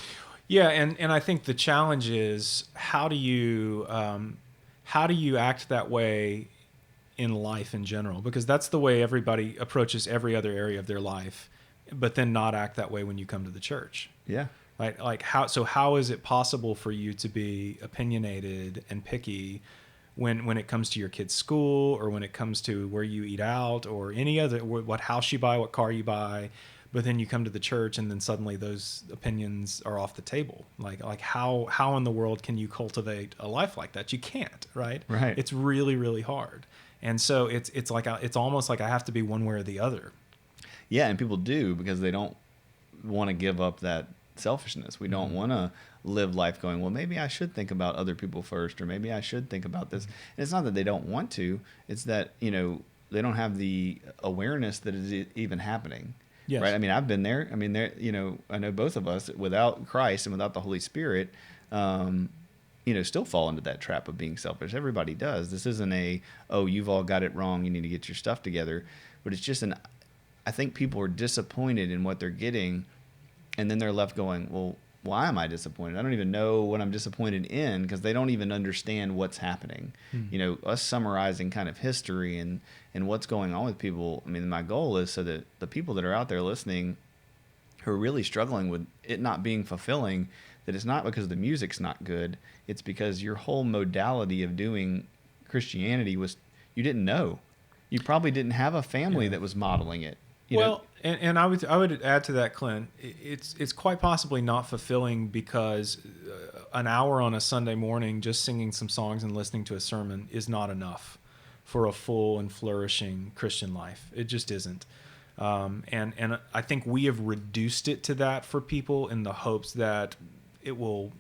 Yeah, and I think the challenge is how do you act that way in life in general? Because that's the way everybody approaches every other area of their life, but then not act that way when you come to the church. Yeah. Right? Like how is it possible for you to be opinionated and picky when it comes to your kid's school, or when it comes to where you eat out, or any other, what house you buy, what car you buy, but then you come to the church and then suddenly those opinions are off the table. Like how in the world can you cultivate a life like that? You can't, right? Right. It's really, really hard. And so it's like it's almost like I have to be one way or the other. Yeah, and people do, because they don't want to give up that selfishness. We don't want to live life going, well, maybe I should think about other people first, or maybe I should think about this. And it's not that they don't want to, it's that, they don't have the awareness that it's even happening. Yes. Right? I mean, I've been there. I mean, there, I know both of us, without Christ and without the Holy Spirit, still fall into that trap of being selfish. Everybody does. This isn't you've all got it wrong, you need to get your stuff together. But it's just I think people are disappointed in what they're getting, and then they're left going, well, why am I disappointed? I don't even know what I'm disappointed in, because they don't even understand what's happening. Us summarizing kind of history and what's going on with people. I mean, my goal is so that the people that are out there listening who are really struggling with it not being fulfilling, that it's not because the music's not good. It's because your whole modality of doing Christianity was, you didn't know. You probably didn't have a family that was modeling it. And I would add to that, Clint, it's quite possibly not fulfilling because an hour on a Sunday morning just singing some songs and listening to a sermon is not enough for a full and flourishing Christian life. It just isn't. And I think we have reduced it to that for people in the hopes that it will,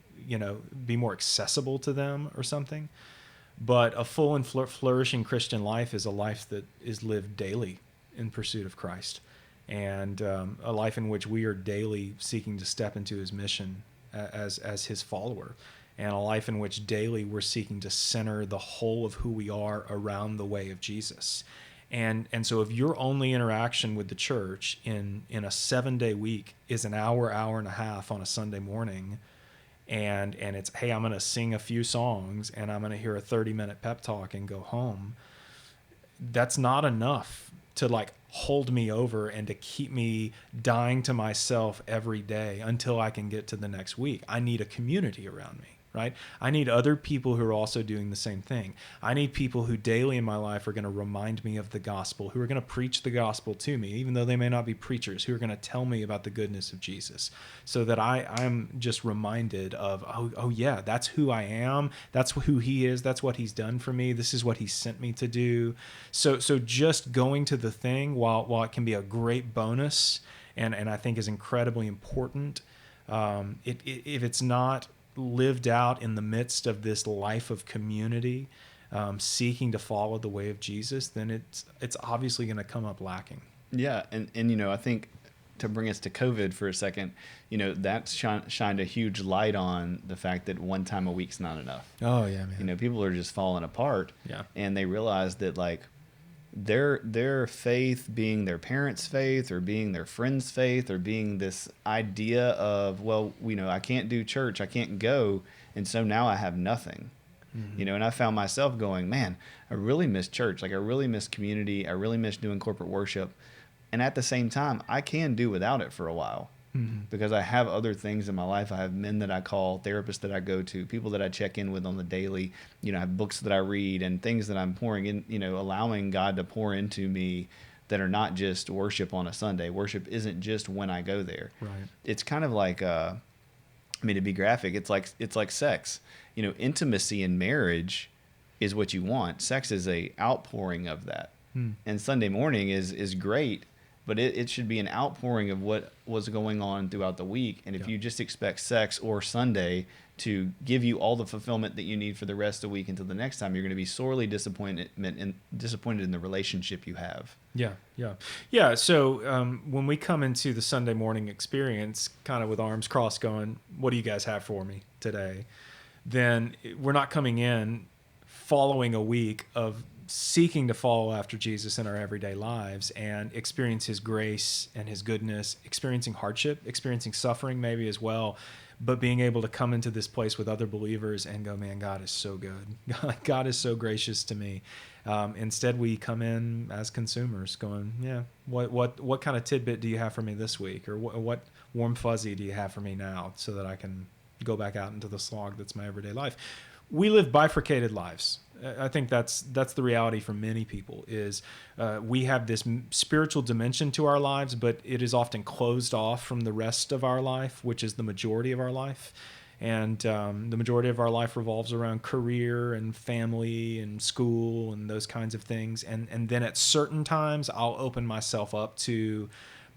be more accessible to them or something. But a full and flourishing Christian life is a life that is lived daily in pursuit of Christ, and a life in which we are daily seeking to step into his mission as his follower, and a life in which daily we're seeking to center the whole of who we are around the way of Jesus. And so if your only interaction with the church in a 7-day week is an hour and a half on a Sunday morning, and it's, hey, I'm going to sing a few songs and I'm going to hear a 30-minute pep talk and go home, that's not enough to hold me over and to keep me dying to myself every day until I can get to the next week. I need a community around me, right? I need other people who are also doing the same thing. I need people who daily in my life are going to remind me of the gospel, who are going to preach the gospel to me, even though they may not be preachers, who are going to tell me about the goodness of Jesus, so that I'm just reminded of, oh yeah, that's who I am. That's who he is. That's what he's done for me. This is what he sent me to do. So just going to the thing, while it can be a great bonus and I think is incredibly important, if it's not lived out in the midst of this life of community, seeking to follow the way of Jesus, then it's obviously going to come up lacking. Yeah, and I think, to bring us to COVID for a second, that's shined a huge light on the fact that one time a week's not enough. Oh yeah, man. People are just falling apart. Yeah. And they realize that their faith being their parents' faith, or being their friends' faith, or being this idea of, well, I can't do church, I can't go, and so now I have nothing. Mm-hmm. And I found myself going, man, I really miss church. I really miss community. I really miss doing corporate worship. And at the same time, I can do without it for a while. because I have other things in my life. I have men that I call, therapists that I go to, people that I check in with on the daily. I have books that I read and things that I'm pouring in, allowing God to pour into me that are not just worship on a Sunday. Worship isn't just when I go there. Right. It's kind of like, to be graphic, it's like sex. Intimacy in marriage is what you want. Sex is a outpouring of that. And Sunday morning is great, but it should be an outpouring of what was going on throughout the week. And if you just expect sex or Sunday to give you all the fulfillment that you need for the rest of the week until the next time, you're going to be sorely disappointed in the relationship you have. Yeah. So when we come into the Sunday morning experience, kind of with arms crossed going, what do you guys have for me today? Then we're not coming in following a week of seeking to follow after Jesus in our everyday lives and experience his grace and his goodness, experiencing hardship, experiencing suffering maybe as well, but being able to come into this place with other believers and go, man, God is so good. God is so gracious to me. Instead, we come in as consumers going, yeah, what kind of tidbit do you have for me this week? Or what warm fuzzy do you have for me now so that I can go back out into the slog that's my everyday life? We live bifurcated lives. I think that's the reality for many people is we have this spiritual dimension to our lives, but it is often closed off from the rest of our life, which is the majority of our life. And the majority of our life revolves around career and family and school and those kinds of things. And then at certain times, I'll open myself up to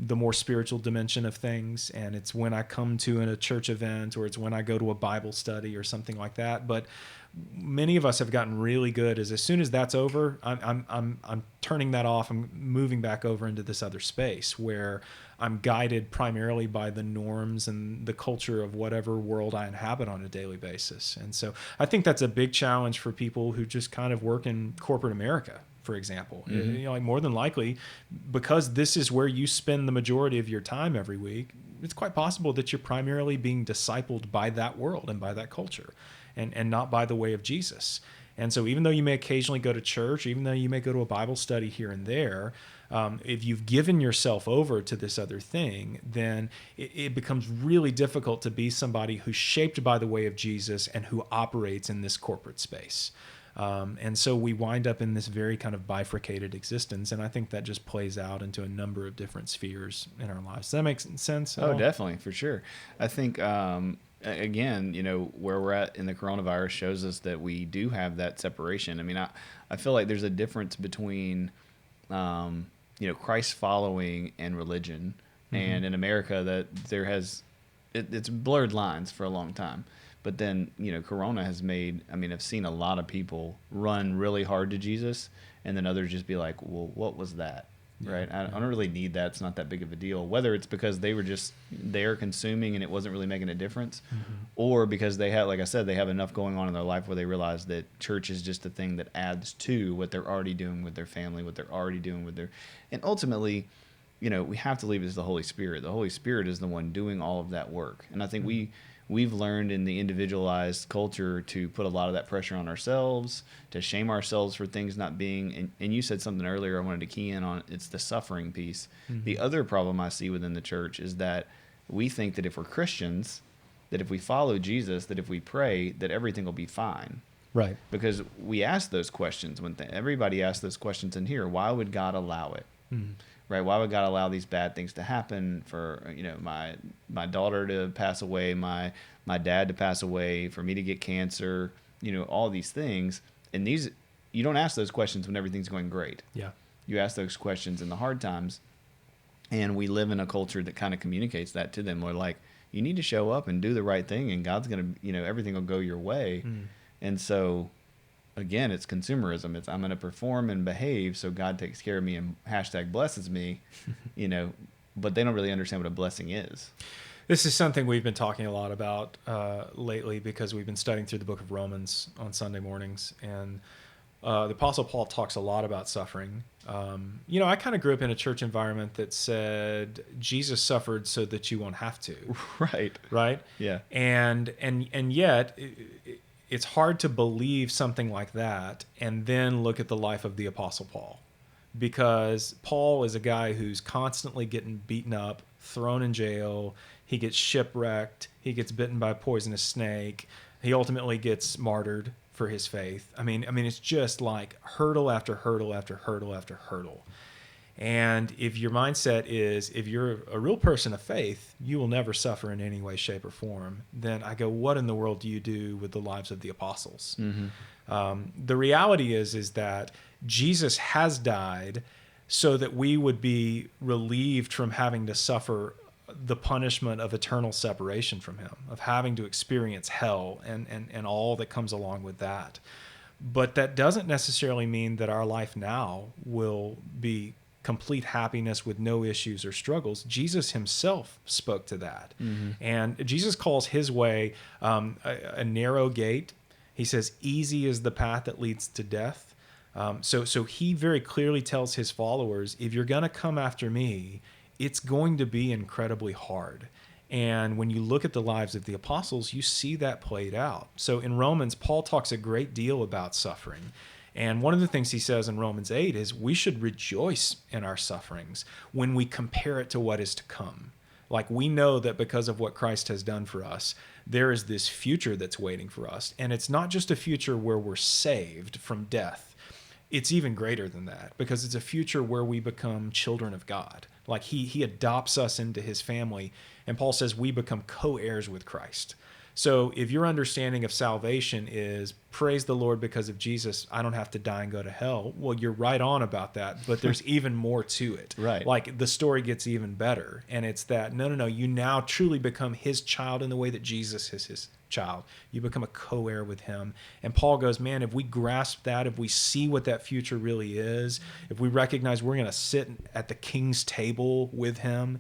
the more spiritual dimension of things. And it's when I come to a church event or it's when I go to a Bible study or something like that. But many of us have gotten really good as soon as that's over, I'm turning that off. I'm moving back over into this other space where I'm guided primarily by the norms and the culture of whatever world I inhabit on a daily basis. And so I think that's a big challenge for people who just kind of work in corporate America, for example. Like more than likely, because this is where you spend the majority of your time every week, it's quite possible that you're primarily being discipled by that world and by that culture and not by the way of Jesus. And so even though you may occasionally go to church, even though you may go to a Bible study here and there, if you've given yourself over to this other thing, then it becomes really difficult to be somebody who's shaped by the way of Jesus and who operates in this corporate space. And so we wind up in this very kind of bifurcated existence. And I think that just plays out into a number of different spheres in our lives. Does that make sense? Oh, definitely, for sure. I think, again, where we're at in the coronavirus shows us that we do have that separation. I mean, I feel like there's a difference between, Christ following and religion. And in America that it's blurred lines for a long time. But then, Corona has made, I've seen a lot of people run really hard to Jesus and then others just be like, well, what was that? Yeah, right? I don't really need that. It's not that big of a deal. Whether it's because they were just there consuming and it wasn't really making a difference, or because they have, like I said, they have enough going on in their life where they realize that church is just a thing that adds to what they're already doing with their family, what they're already doing with their, and ultimately, we have to leave it to the Holy Spirit. The Holy Spirit is the one doing all of that work. And I think we've learned in the individualized culture to put a lot of that pressure on ourselves, to shame ourselves for things not being, and you said something earlier I wanted to key in on, it's the suffering piece. The other problem I see within the church is that we think that if we're Christians, that if we follow Jesus, that if we pray, that everything will be fine. Right. Because we ask those questions everybody asks those questions in here. Why would God allow it? Right? Why would God allow these bad things to happen for, my daughter to pass away, my dad to pass away, for me to get cancer, all these things. And you don't ask those questions when everything's going great. Yeah. You ask those questions in the hard times. And we live in a culture that kind of communicates that to them. We're like, you need to show up and do the right thing and God's going to, everything will go your way. And so, again, it's consumerism. It's I'm going to perform and behave so God takes care of me and #blesses me, but they don't really understand what a blessing is. This is something we've been talking a lot about lately because we've been studying through the book of Romans on Sunday mornings. And the Apostle Paul talks a lot about suffering. I kind of grew up in a church environment that said Jesus suffered so that you won't have to. Right? Yeah. And yet it's hard to believe something like that and then look at the life of the Apostle Paul, because Paul is a guy who's constantly getting beaten up, thrown in jail. He gets shipwrecked. He gets bitten by a poisonous snake. He ultimately gets martyred for his faith. I mean, it's just like hurdle after hurdle after hurdle after hurdle. And if your mindset is, if you're a real person of faith, you will never suffer in any way, shape, or form, then I go, what in the world do you do with the lives of the apostles? The reality is that Jesus has died so that we would be relieved from having to suffer the punishment of eternal separation from him, of having to experience hell and all that comes along with that. But that doesn't necessarily mean that our life now will be complete happiness with no issues or struggles. Jesus himself spoke to that. And Jesus calls his way a narrow gate. He says, easy is the path that leads to death. So he very clearly tells his followers, if you're going to come after me, it's going to be incredibly hard. And when you look at the lives of the apostles, you see that played out. So in Romans, Paul talks a great deal about suffering. And one of the things he says in Romans 8 is we should rejoice in our sufferings when we compare it to what is to come. Like, we know that because of what Christ has done for us, there is this future that's waiting for us. And it's not just a future where we're saved from death. It's even greater than that, because it's a future where we become children of God. Like, he adopts us into his family. And Paul says we become co-heirs with Christ. So if your understanding of salvation is, praise the Lord, because of Jesus, I don't have to die and go to hell, well, you're right on about that, but there's even more to it. Right. Like, the story gets even better. And it's that, no, you now truly become his child in the way that Jesus is his child. You become a co-heir with him. And Paul goes, man, if we grasp that, if we see what that future really is, if we recognize we're going to sit at the king's table with him,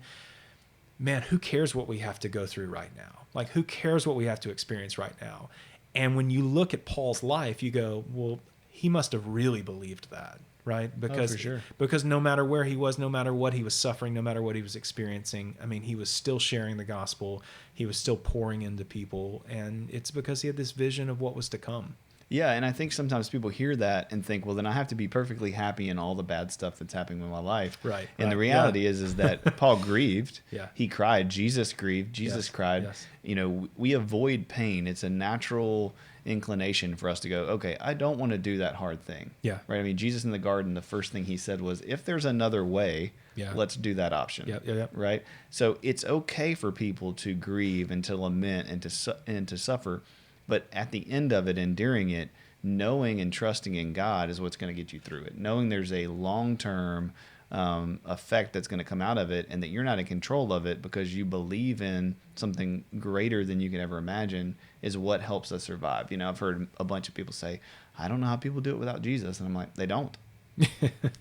man, who cares what we have to go through right now? Like, who cares what we have to experience right now? And when you look at Paul's life, you go, well, he must have really believed that, right? Because, for sure. Because no matter where he was, no matter what he was suffering, no matter what he was experiencing, I mean, he was still sharing the gospel. He was still pouring into people. And it's because he had this vision of what was to come. Yeah, and I think sometimes people hear that and think, well, then I have to be perfectly happy in all the bad stuff that's happening in my life. Right. And the reality is that Paul grieved. Yeah. He cried. Jesus grieved. Jesus cried. Yes. You know, we avoid pain. It's a natural inclination for us to go, okay, I don't want to do that hard thing. Yeah. Right? I mean, Jesus in the garden, the first thing he said was, if there's another way, let's do that option. Yep. Right? So it's okay for people to grieve and to lament and to suffer. But at the end of it, enduring it, knowing and trusting in God is what's going to get you through it. Knowing there's a long-term effect that's going to come out of it, and that you're not in control of it because you believe in something greater than you can ever imagine, is what helps us survive. You know, I've heard a bunch of people say, I don't know how people do it without Jesus. And I'm like, they don't.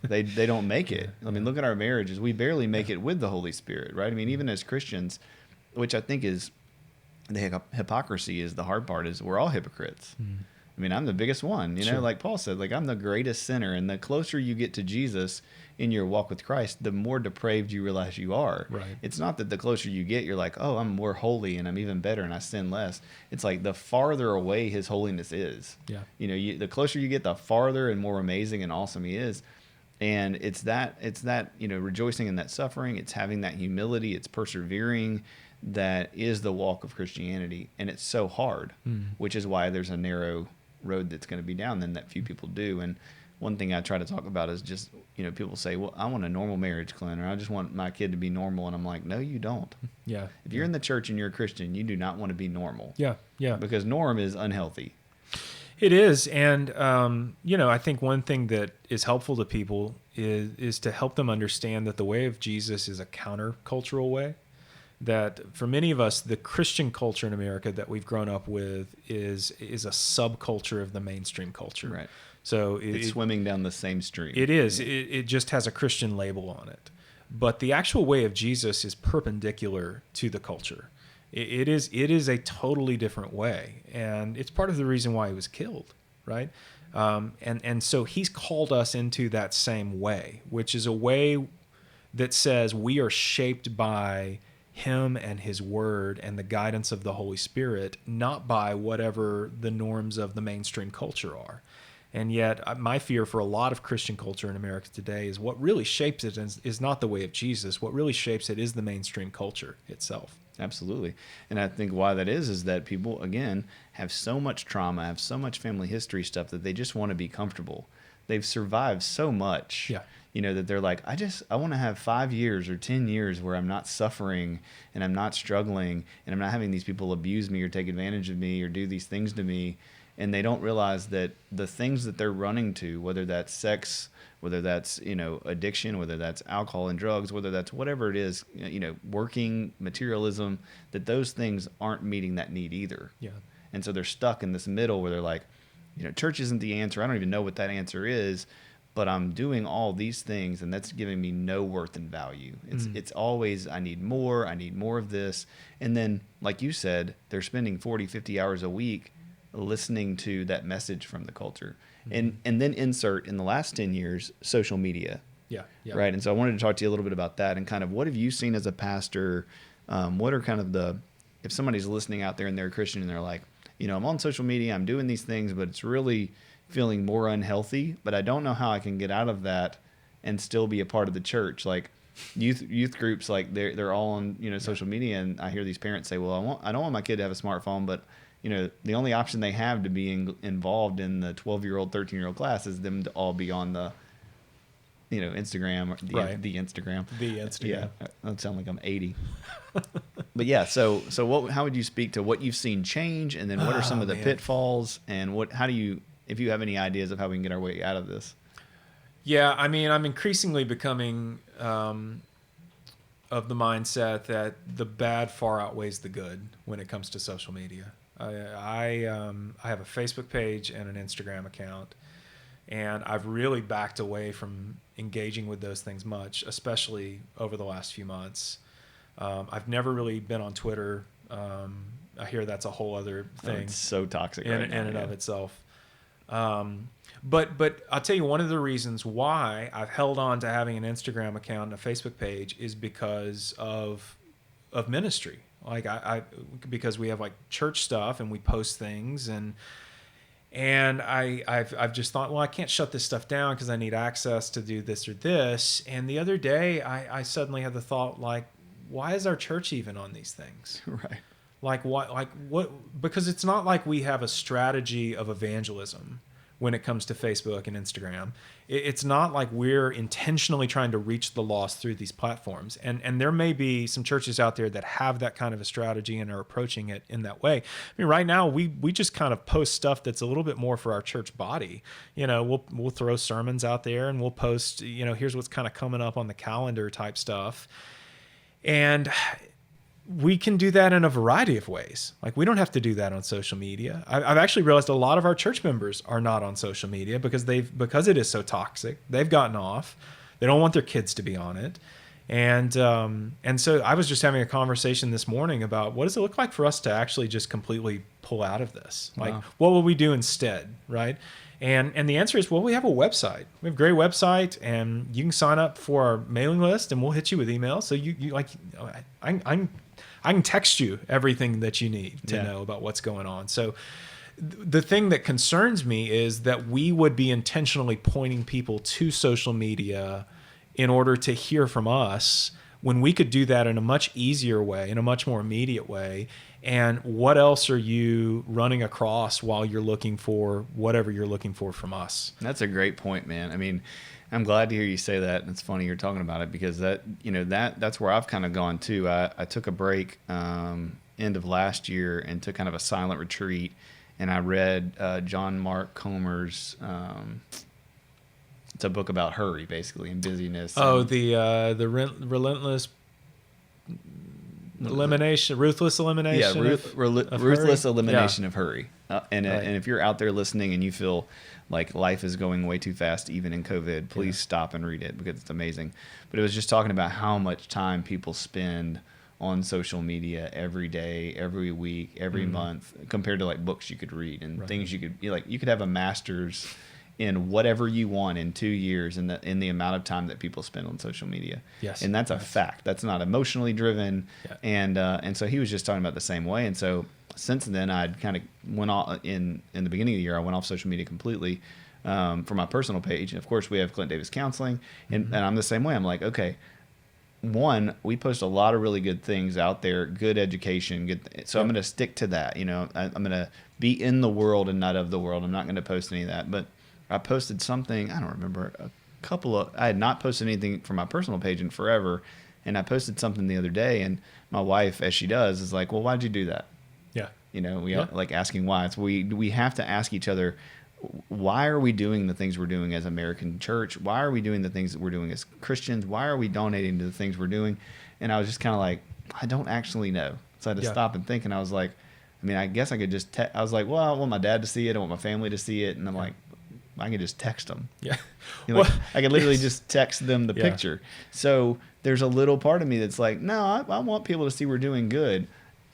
they don't make it. I mean, look at our marriages. We barely make it with the Holy Spirit, right? I mean, even as Christians, which I think is the hypocrisy is the hard part, is we're all hypocrites. I mean, I'm the biggest one, you know, like Paul said, like, I'm the greatest sinner. And the closer you get to Jesus in your walk with Christ, the more depraved you realize you are. Right. It's not that the closer you get, you're like, oh, I'm more holy and I'm even better and I sin less. It's like the farther away his holiness is. Yeah. You know, the closer you get, the farther and more amazing and awesome he is. And it's that, you know, rejoicing in that suffering. It's having that humility. It's persevering. That is the walk of Christianity. And it's so hard, which is why there's a narrow road that's going to be down then that few people do. And one thing I try to talk about is just, you know, people say, well, I want a normal marriage, Clint, or I just want my kid to be normal. And I'm like, no, you don't. Yeah. If you're in the church and you're a Christian, you do not want to be normal. Yeah. Because norm is unhealthy. It is. And, you know, I think one thing that is helpful to people is to help them understand that the way of Jesus is a countercultural way. That for many of us, the Christian culture in America that we've grown up with is a subculture of the mainstream culture. Right. So it's swimming down the same stream. It is. It just has a Christian label on it. But the actual way of Jesus is perpendicular to the culture. It is a totally different way. And it's part of the reason why he was killed, right? And so he's called us into that same way, which is a way that says we are shaped by him and his word and the guidance of the Holy Spirit, not by whatever the norms of the mainstream culture are. And yet my fear for a lot of Christian culture in America today is what really shapes it is not the way of Jesus. What really shapes it is the mainstream culture itself. Absolutely. And I think why that is that people, again, have so much trauma, have so much family history stuff that they just want to be comfortable. They've survived so much, that they're like, I want to have 5 years or 10 years where I'm not suffering and I'm not struggling and I'm not having these people abuse me or take advantage of me or do these things to me. And they don't realize that the things that they're running to, whether that's sex, whether that's, addiction, whether that's alcohol and drugs, whether that's whatever it is, working, materialism, that those things aren't meeting that need either. Yeah. And so they're stuck in this middle where they're like, church isn't the answer. I don't even know what that answer is, but I'm doing all these things and that's giving me no worth and value. It's always, I need more of this. And then, like you said, they're spending 40, 50 hours a week listening to that message from the culture. And then insert in the last 10 years, social media. Yeah. Right. And so I wanted to talk to you a little bit about that and kind of what have you seen as a pastor? What are kind of if somebody's listening out there and they're a Christian and they're like, I'm on social media, I'm doing these things, but it's really feeling more unhealthy, but I don't know how I can get out of that and still be a part of the church. Like youth groups, like they're all on, social media. And I hear these parents say, well, I don't want my kid to have a smartphone, but the only option they have to be involved in the 12-year-old, 13-year-old class is them to all be on the, Instagram, or the Instagram. The Instagram. Yeah, that sounds like I'm 80. But yeah, so how would you speak to what you've seen change, and then what are some of the pitfalls, and if you have any ideas of how we can get our way out of this? Yeah, I mean, I'm increasingly becoming of the mindset that the bad far outweighs the good when it comes to social media. I have a Facebook page and an Instagram account, and I've really backed away from engaging with those things much, especially over the last few months. I've never really been on Twitter. I hear that's a whole other thing. It's so toxic in and of itself. But I'll tell you, one of the reasons why I've held on to having an Instagram account and a Facebook page is because of ministry. Like because we have like church stuff and we post things and I've just thought, well, I can't shut this stuff down because I need access to do this or this. And the other day I suddenly had the thought, like, why is our church even on these things? Right. Like what? Because it's not like we have a strategy of evangelism when it comes to Facebook and Instagram. It's not like we're intentionally trying to reach the lost through these platforms. And there may be some churches out there that have that kind of a strategy and are approaching it in that way. I mean, right now we just kind of post stuff that's a little bit more for our church body. We'll throw sermons out there and we'll post, here's what's kind of coming up on the calendar type stuff. And we can do that in a variety of ways. Like, we don't have to do that on social media. I've actually realized a lot of our church members are not on social media because it is so toxic. They've gotten off. They don't want their kids to be on it. And so I was just having a conversation this morning about what does it look like for us to actually just completely pull out of this? Like, what will we do instead, right? And the answer is, well, we have a website. We have a great website, and you can sign up for our mailing list, and we'll hit you with emails. So you like, I can text you everything that you need to know about what's going on. So the thing that concerns me is that we would be intentionally pointing people to social media in order to hear from us when we could do that in a much easier way, in a much more immediate way. And what else are you running across while you're looking for whatever you're looking for from us? That's a great point, man. I mean, I'm glad to hear you say that. And it's funny you're talking about it because that's where I've kind of gone too. I took a break end of last year and took kind of a silent retreat, and I read John Mark Comer's. It's a book about hurry, basically, and busyness. Oh, the relentless elimination, ruthless elimination. Yeah, ruthless hurry? elimination of hurry. And if you're out there listening and you feel like life is going way too fast, even in COVID, please stop and read it because it's amazing. But it was just talking about how much time people spend on social media every day, every week, every month, compared to like books you could read and things you could have a master's in whatever you want in 2 years in the amount of time that people spend on social media. Yes. And that's a fact. That's not emotionally driven. Yeah. And so he was just talking about the same way. And so since then, I'd kind of went off in the beginning of the year, I went off social media completely. for my personal page. And of course, we have Clint Davis Counseling, and I'm the same way. I'm like, okay, one, we post a lot of really good things out there, good education, good. So I'm going to stick to that. You know, I'm going to be in the world and not of the world. I'm not going to post any of that. But I posted something, I don't remember, I had not posted anything from my personal page in forever. And I posted something the other day, and my wife, as she does, is like, well, why'd you do that? Yeah. You know, we like asking why. So we have to ask each other, why are we doing the things we're doing as American church? Why are we doing the things that we're doing as Christians? Why are we donating to the things we're doing? And I was just kind of like, I don't actually know. So I had to stop and think, and I was like, I mean, I guess I could just I was like, well, I want my dad to see it. I want my family to see it. And I'm like, I can just text them. Yeah. You know, I could literally just text them the picture. So there's a little part of me that's like, no, I want people to see we're doing good.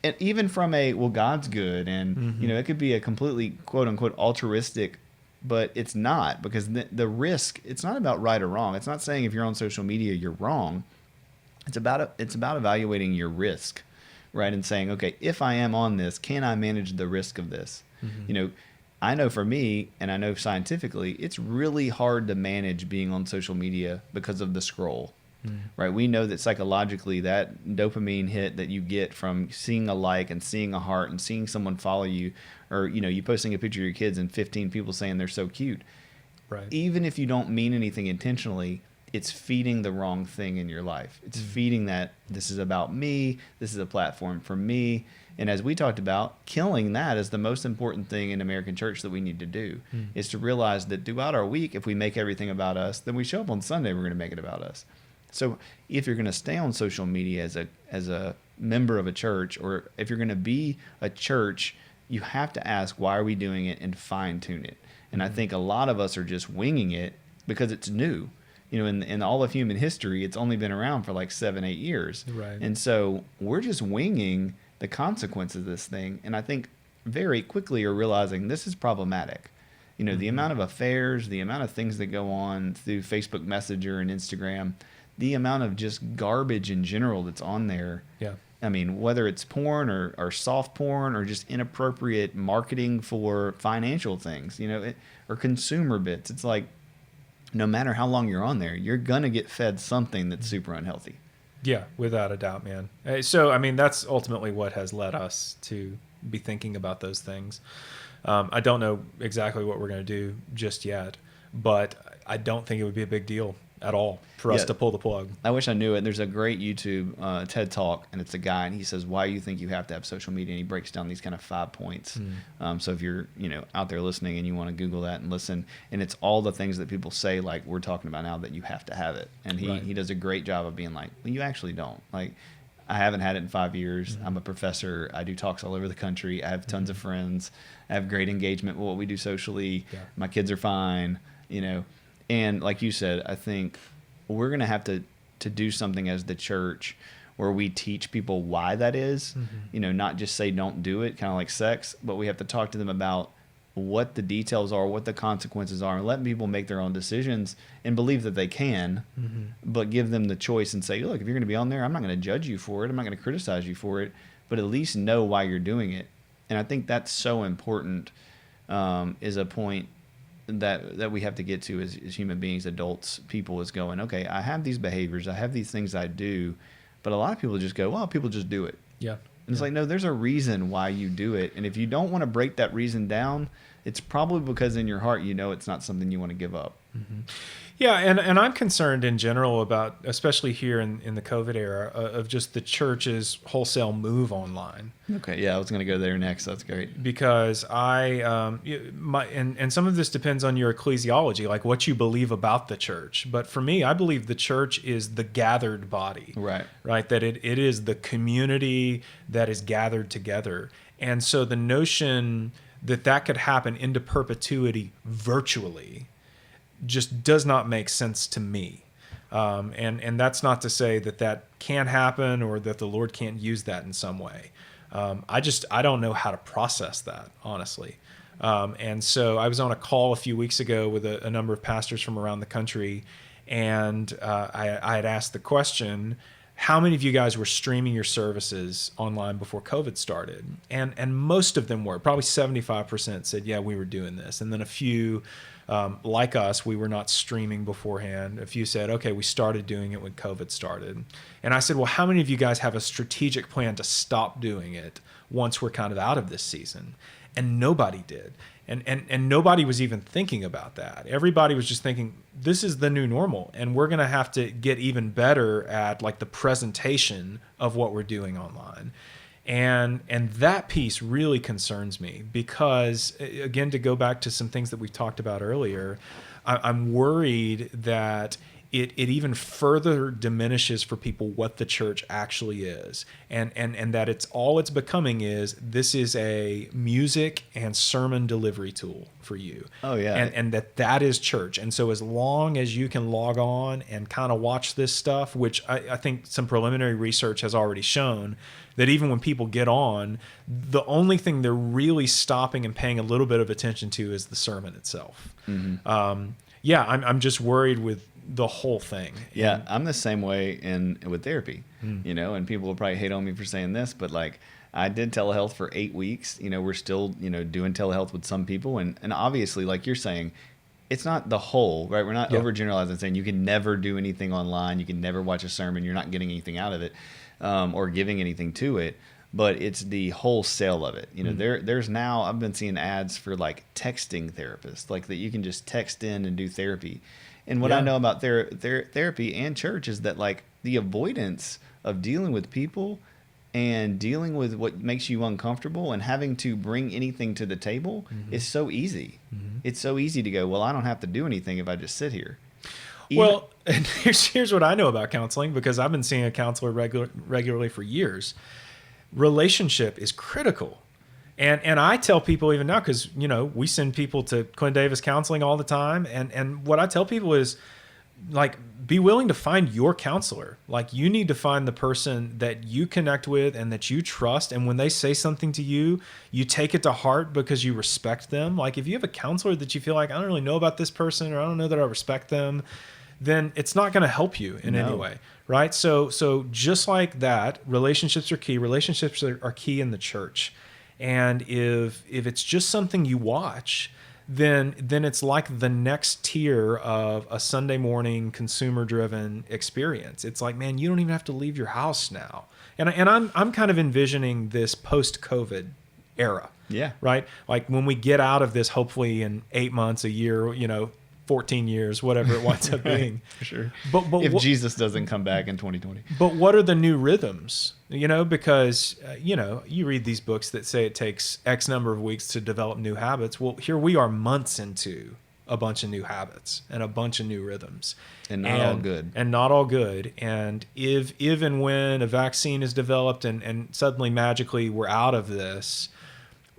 And even from well, God's good. And, you know, it could be a completely, quote unquote, altruistic, but it's not, because the risk, it's not about right or wrong. It's not saying if you're on social media, you're wrong. It's about evaluating your risk, right? And saying, okay, if I am on this, can I manage the risk of this? You know, I know for me, and I know scientifically, it's really hard to manage being on social media because of the scroll. Right? We know that psychologically, that dopamine hit that you get from seeing a like and seeing a heart and seeing someone follow you, or, you know, you posting a picture of your kids and 15 people saying they're so cute. Right. Even if you don't mean anything intentionally, it's feeding the wrong thing in your life. It's feeding that this is about me, this is a platform for me. And as we talked about, killing that is the most important thing in American church that we need to do, is to realize that throughout our week, if we make everything about us, then we show up on Sunday, we're going to make it about us. So if you're going to stay on social media as a member of a church, or if you're going to be a church, you have to ask, why are we doing it, and fine tune it. And I think a lot of us are just winging it because it's new. You know, in all of human history, it's only been around for like 7-8 years. Right. And so we're just winging the consequences of this thing. And I think very quickly are realizing this is problematic. You know, the amount of affairs, the amount of things that go on through Facebook Messenger and Instagram, the amount of just garbage in general that's on there. Yeah. I mean, whether it's porn or soft porn or just inappropriate marketing for financial things, you know, or consumer bits. It's like, no matter how long you're on there, you're going to get fed something that's super unhealthy. Yeah, without a doubt, man. So, I mean, that's ultimately what has led us to be thinking about those things. I don't know exactly what we're going to do just yet, but I don't think it would be a big deal at all for us to pull the plug. I wish I knew it. There's a great YouTube TED Talk, and it's a guy, and he says, why you think you have to have social media, and he breaks down these kind of 5 points. So if you're, you know, out there listening and you want to Google that and listen, and it's all the things that people say, like we're talking about now, that you have to have it. And he does a great job of being like, well, you actually don't. Like, I haven't had it in 5 years. I'm a professor. I do talks all over the country. I have tons of friends. I have great engagement with what we do socially. Yeah. My kids are fine, you know. And like you said, I think we're going to have to do something as the church where we teach people why that is, you know, not just say don't do it, kind of like sex, but we have to talk to them about what the details are, what the consequences are, and let people make their own decisions and believe that they can, but give them the choice and say, look, if you're going to be on there, I'm not going to judge you for it. I'm not going to criticize you for it, but at least know why you're doing it. And I think that's so important, is a point that we have to get to as human beings, adults, people, is going, okay, I have these behaviors, I have these things I do, but a lot of people just go, well, people just do it. Yeah. And it's like, no, there's a reason why you do it. And if you don't want to break that reason down, it's probably because in your heart, you know, it's not something you want to give up. Yeah, and I'm concerned in general about, especially here in the COVID era, of just the church's wholesale move online. Okay, yeah, I was going to go there next. That's great. Because and some of this depends on your ecclesiology, like what you believe about the church. But for me, I believe the church is the gathered body. Right. Right, that it is the community that is gathered together. And so the notion that could happen into perpetuity virtually just does not make sense to me. And that's not to say that can't happen or that the Lord can't use that in some way. I don't know how to process that, honestly. And so I was on a call a few weeks ago with a number of pastors from around the country, and I had asked the question, how many of you guys were streaming your services online before COVID started? And most of them were. Probably 75% said, yeah, we were doing this. And then a few, like us, we were not streaming beforehand. A few said, okay, we started doing it when COVID started. And I said, well, how many of you guys have a strategic plan to stop doing it once we're kind of out of this season? And nobody did. And nobody was even thinking about that. Everybody was just thinking, this is the new normal, and we're going to have to get even better at like the presentation of what we're doing online. And that piece really concerns me because, again, to go back to some things that we've talked about earlier, I'm worried that it even further diminishes for people what the church actually is, and that it's becoming is this is a music and sermon delivery tool for you. Oh yeah, and that is church. And so as long as you can log on and kind of watch this stuff, which I think some preliminary research has already shown that even when people get on, the only thing they're really stopping and paying a little bit of attention to is the sermon itself. Mm-hmm. I'm just worried with the whole thing. Yeah, I'm the same way with therapy, and people will probably hate on me for saying this, but like I did telehealth for 8 weeks. We're still, doing telehealth with some people. And obviously, like you're saying, it's not the whole, right? We're not overgeneralizing and saying you can never do anything online. You can never watch a sermon. You're not getting anything out of it or giving anything to it. But it's the wholesale of it. There's now, I've been seeing ads for like texting therapists, like that you can just text in and do therapy. And what I know about therapy and church is that like the avoidance of dealing with people and dealing with what makes you uncomfortable and having to bring anything to the table is so easy. Mm-hmm. It's so easy to go, well, I don't have to do anything if I just sit here. Well, and here's what I know about counseling, because I've been seeing a counselor regularly for years. Relationship is critical. And I tell people even now, because, we send people to Clint Davis counseling all the time. And what I tell people is, like, be willing to find your counselor. Like, you need to find the person that you connect with and that you trust. And when they say something to you, you take it to heart because you respect them. Like, if you have a counselor that you feel like, I don't really know about this person, or I don't know that I respect them, then it's not going to help you in any way. Right. So just like that, relationships are key. Relationships are key in the church. And if it's just something you watch, then it's like the next tier of a Sunday morning consumer-driven experience. It's like, man, you don't even have to leave your house now. And I'm kind of envisioning this post-COVID era. Yeah. Right? Like when we get out of this, hopefully in 8 months, a year, 14 years, whatever it winds up being. For sure. But if Jesus doesn't come back in 2020. But what are the new rhythms? Because, you read these books that say it takes X number of weeks to develop new habits. Well, here we are months into a bunch of new habits and a bunch of new rhythms. And not all good. And not all good. And if and when a vaccine is developed and suddenly magically we're out of this,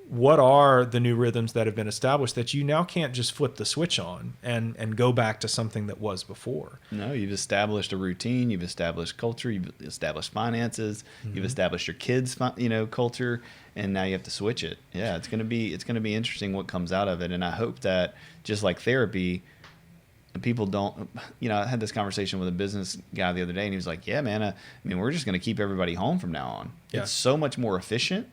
what are the new rhythms that have been established that you now can't just flip the switch on and go back to something that was before? No, you've established a routine, you've established culture, you've established finances, you've established your kids' culture, and now you have to switch it. Yeah, it's gonna be interesting what comes out of it, and I hope that just like therapy, people don't. I had this conversation with a business guy the other day, and he was like, "Yeah, man, we're just gonna keep everybody home from now on. Yeah. It's so much more efficient."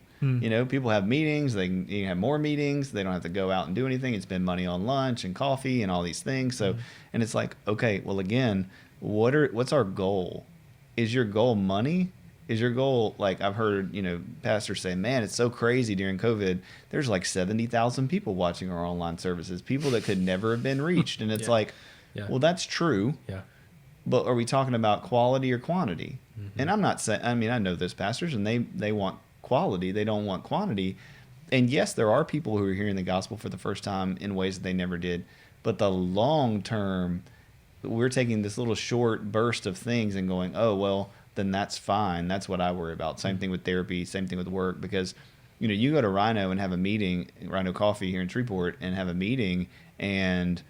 People have meetings. They can have more meetings. They don't have to go out and do anything and spend money on lunch and coffee and all these things. So, and it's like, okay, well, again, what's our goal? Is your goal money? Is your goal, like I've heard, pastors say, man, it's so crazy during COVID. There's like 70,000 people watching our online services, people that could never have been reached. And it's well, that's true. Yeah. But are we talking about quality or quantity? And I'm not saying, I know those pastors and they want quality, they don't want quantity. And yes, there are people who are hearing the gospel for the first time in ways that they never did, but the long term, we're taking this little short burst of things and going, oh well, then that's fine. That's what I worry about. Same thing with therapy, same thing with work, because you go to Rhino and have a meeting, Rhino Coffee here in Shreveport, and have a meeting, and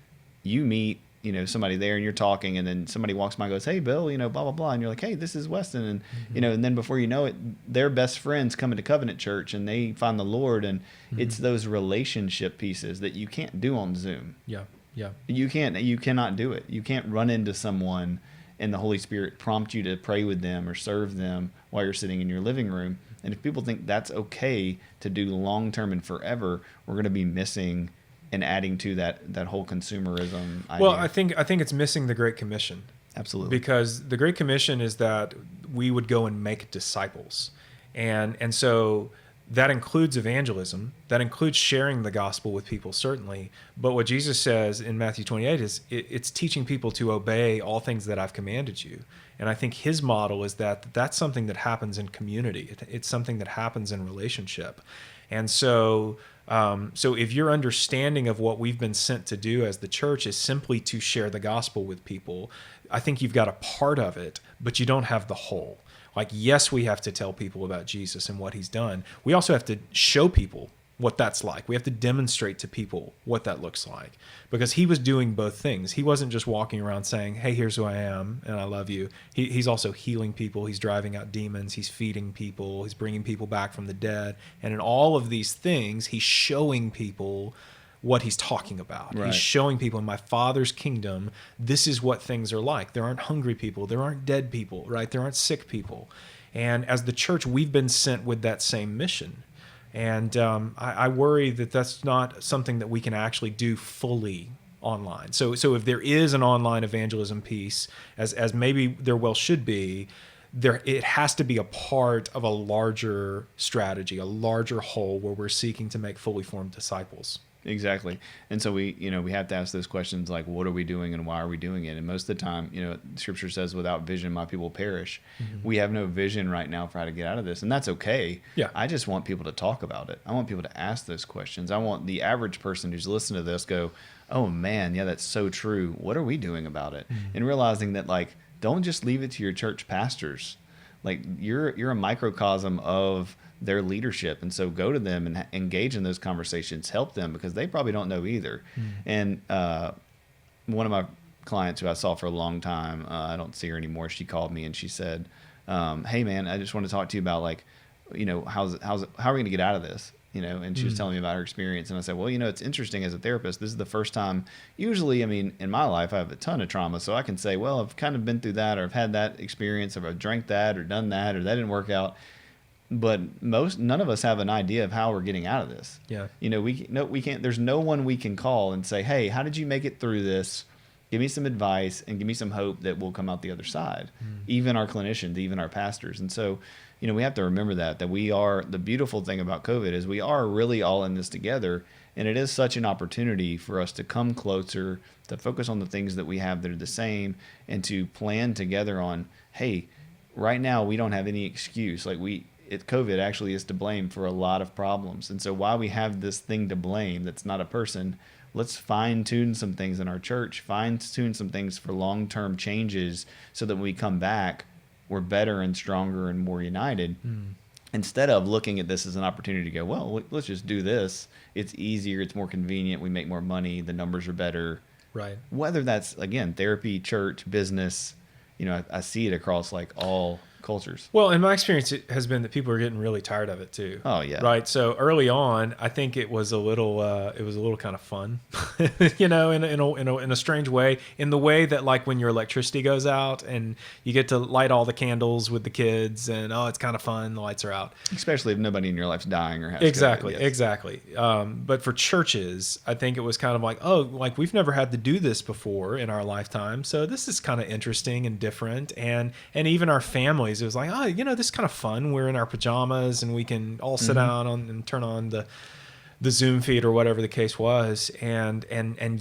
you meet somebody there and you're talking, and then somebody walks by and goes, hey, Bill, blah, blah, blah. And you're like, hey, this is Weston. And, and then before you know it, their best friends come into Covenant Church and they find the Lord. And it's those relationship pieces that you can't do on Zoom. Yeah. Yeah. You cannot do it. You can't run into someone and the Holy Spirit prompt you to pray with them or serve them while you're sitting in your living room. And if people think that's okay to do long-term and forever, we're going to be missing and adding to that whole consumerism idea. Well, I think it's missing the Great Commission. Absolutely. Because the Great Commission is that we would go and make disciples. And so that includes evangelism. That includes sharing the gospel with people, certainly. But what Jesus says in Matthew 28 is it's teaching people to obey all things that I've commanded you. And I think his model is that that's something that happens in community. It's something that happens in relationship. And so if your understanding of what we've been sent to do as the church is simply to share the gospel with people, I think you've got a part of it, but you don't have the whole. Like, yes, we have to tell people about Jesus and what he's done. We also have to show people what that's like. We have to demonstrate to people what that looks like, because he was doing both things. He wasn't just walking around saying, hey, here's who I am and I love you. He's also healing people. He's driving out demons. He's feeding people. He's bringing people back from the dead. And in all of these things, he's showing people what he's talking about. Right. He's showing people, in my Father's kingdom, this is what things are like. There aren't hungry people. There aren't dead people, right? There aren't sick people. And as the church, we've been sent with that same mission. And I worry that that's not something that we can actually do fully online. So if there is an online evangelism piece, as maybe there well should be, it has to be a part of a larger strategy, a larger whole where we're seeking to make fully formed disciples. Exactly. And so we have to ask those questions like, what are we doing and why are we doing it? And most of the time, Scripture says, without vision, my people perish. Mm-hmm. We have no vision right now for how to get out of this. And that's okay. Yeah. I just want people to talk about it. I want people to ask those questions. I want the average person who's listening to this go, oh man, yeah, that's so true. What are we doing about it? Mm-hmm. And realizing that, like, don't just leave it to your church pastors. Like, you're a microcosm of their leadership, and so go to them and engage in those conversations, help them, because they probably don't know either. And one of my clients who I saw for a long time, I don't see her anymore, she called me and she said, hey man, I just want to talk to you about, like, how are we going to get out of this? And she was telling me about her experience, and I said, well, it's interesting, as a therapist, this is the first time, usually, I mean, in my life, I have a ton of trauma, so I can say, well, I've kind of been through that, or I've had that experience, or I've drank that, or done that, or that didn't work out. But none of us have an idea of how we're getting out of this. Yeah. We can't, there's no one we can call and say, hey, how did you make it through this? Give me some advice and give me some hope that we'll come out the other side. Even our clinicians, even our pastors. And so, we have to remember that the beautiful thing about COVID is we are really all in this together. And it is such an opportunity for us to come closer, to focus on the things that we have that are the same, and to plan together on, hey, right now we don't have any excuse. Like, COVID actually is to blame for a lot of problems. And so while we have this thing to blame that's not a person, let's fine-tune some things in our church, fine-tune some things for long-term changes, so that when we come back, we're better and stronger and more united. Instead of looking at this as an opportunity to go, well, let's just do this. It's easier, it's more convenient, we make more money, the numbers are better. Right. Whether that's, again, therapy, church, business, I see it across, like, all cultures. Well, in my experience, it has been that people are getting really tired of it too. Oh yeah. Right. So early on, I think it was a little kind of fun, in a strange way, in the way that, like, when your electricity goes out and you get to light all the candles with the kids, and it's kind of fun. The lights are out. Especially if nobody in your life's dying or has Exactly. COVID, yes. Exactly. But for churches, I think it was kind of like, oh, like, we've never had to do this before in our lifetime, so this is kind of interesting and different, and even our families. It was like, oh, this is kind of fun. We're in our pajamas and we can all sit down and turn on the Zoom feed or whatever the case was. And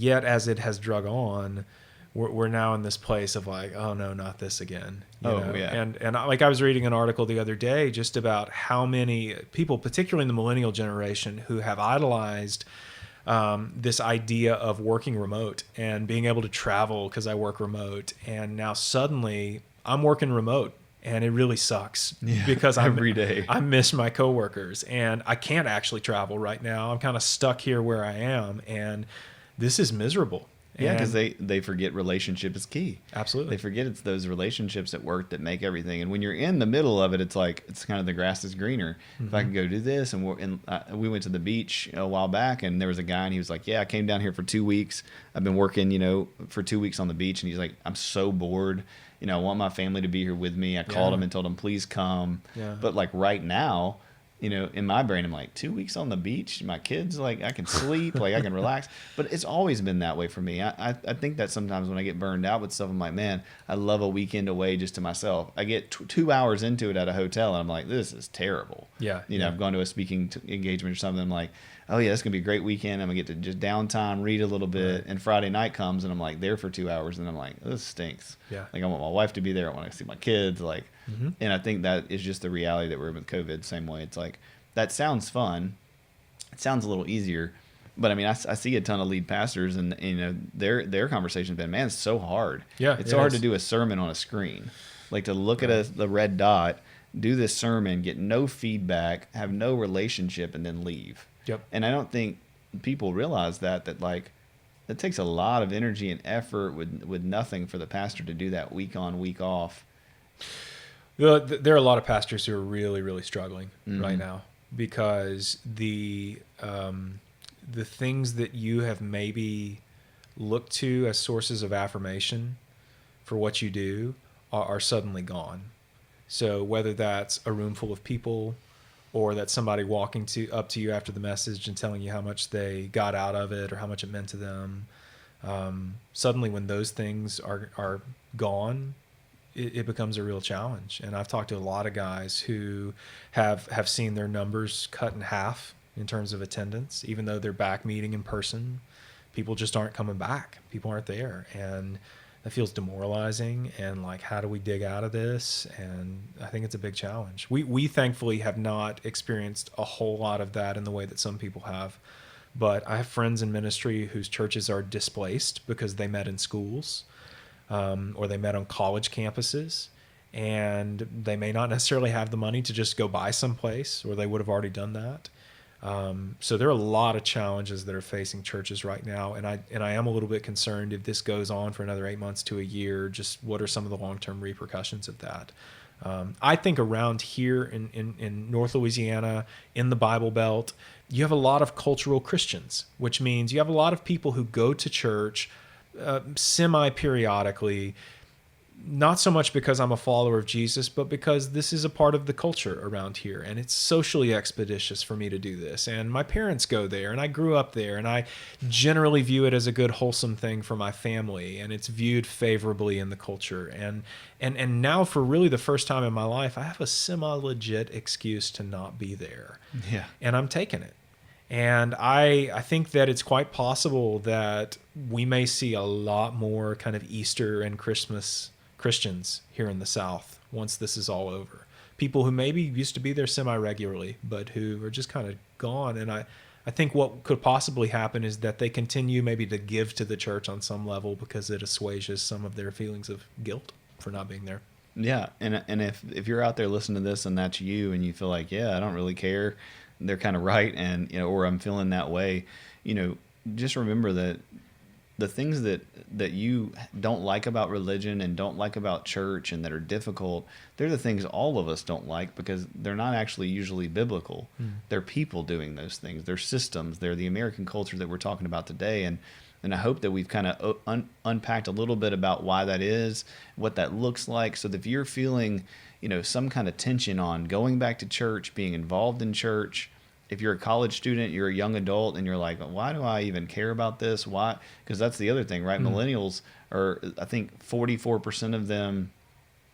yet, as it has drug on, we're now in this place of, like, oh no, not this again. You know? Yeah. And I was reading an article the other day just about how many people, particularly in the millennial generation, who have idolized this idea of working remote and being able to travel because I work remote. And now suddenly I'm working remote. And it really sucks because every day I miss my coworkers, and I can't actually travel right now. I'm kind of stuck here where I am, and this is miserable. Yeah, because they forget relationship is key. Absolutely. They forget it's those relationships at work that make everything. And when you're in the middle of it, it's like, it's kind of the grass is greener. If I could go do this. And we went to the beach a while back, and there was a guy, and he was like, yeah, I came down here for 2 weeks. I've been working, for 2 weeks on the beach. And he's like, I'm so bored. I want my family to be here with me. I called him and told him, please come. Yeah. But like right now, in my brain, I'm like, 2 weeks on the beach, my kids, like I can sleep, like I can relax. But it's always been that way for me. I think that sometimes when I get burned out with stuff, I'm like, man, I love a weekend away just to myself. I get 2 hours into it at a hotel, and I'm like, this is terrible. Yeah. I've gone to a speaking engagement or something. I'm like, oh yeah, it's gonna be a great weekend. I'm gonna get to just downtime, read a little bit, and Friday night comes, and I'm like there for 2 hours, and I'm like, this stinks. Yeah. Like I want my wife to be there. I want to see my kids. Like, and I think that is just the reality that we're in with COVID. Same way, it's like that sounds fun. It sounds a little easier, but I mean, I see a ton of lead pastors, and their conversation's been, man, it's so hard. Yeah, it's so hard to do a sermon on a screen, like to look at the red dot, do this sermon, get no feedback, have no relationship, and then leave. Yep. And I don't think people realize that like it takes a lot of energy and effort with nothing for the pastor to do that week on, week off. There are a lot of pastors who are really, really struggling right now because the things that you have maybe looked to as sources of affirmation for what you do are suddenly gone. So whether that's a room full of people, or that somebody walking up to you after the message and telling you how much they got out of it or how much it meant to them. Suddenly when those things are gone, it becomes a real challenge. And I've talked to a lot of guys who have seen their numbers cut in half in terms of attendance, even though they're back meeting in person. People just aren't coming back. People aren't there. And that feels demoralizing, and like, how do we dig out of this? And I think it's a big challenge. We thankfully have not experienced a whole lot of that in the way that some people have, but I have friends in ministry whose churches are displaced because they met in schools, or they met on college campuses, and they may not necessarily have the money to just go buy someplace, or they would have already done that. So there are a lot of challenges that are facing churches right now, and I am a little bit concerned if this goes on for another 8 months to a year. Just what are some of the long-term repercussions of that? I think around here in North Louisiana, in the Bible Belt, you have a lot of cultural Christians, which means you have a lot of people who go to church semi-periodically. Not so much because I'm a follower of Jesus, but because this is a part of the culture around here, and it's socially expeditious for me to do this. And my parents go there, and I grew up there, and I generally view it as a good, wholesome thing for my family, and it's viewed favorably in the culture. And now, for really the first time in my life, I have a semi-legit excuse to not be there. Yeah. And I'm taking it. And I think that it's quite possible that we may see a lot more kind of Easter and Christmas Christians here in the South once this is all over. People who maybe used to be there semi-regularly, but who are just kind of gone. And I think what could possibly happen is that they continue maybe to give to the church on some level because it assuages some of their feelings of guilt for not being there. Yeah, and if you're out there listening to this and that's you, and you feel like, yeah, I don't really care, they're kind of right, and or I'm feeling that way, just remember that the things that you don't like about religion and don't like about church and that are difficult, they're the things all of us don't like because they're not actually usually biblical. They're people doing those things. They're systems. They're the American culture that we're talking about today. And I hope that we've kind of unpacked a little bit about why that is, what that looks like, so that if you're feeling, some kind of tension on going back to church, being involved in church, if you're a college student, you're a young adult, and you're like, why do I even care about this? Why? Because that's the other thing, right? Millennials are, I think, 44% of them,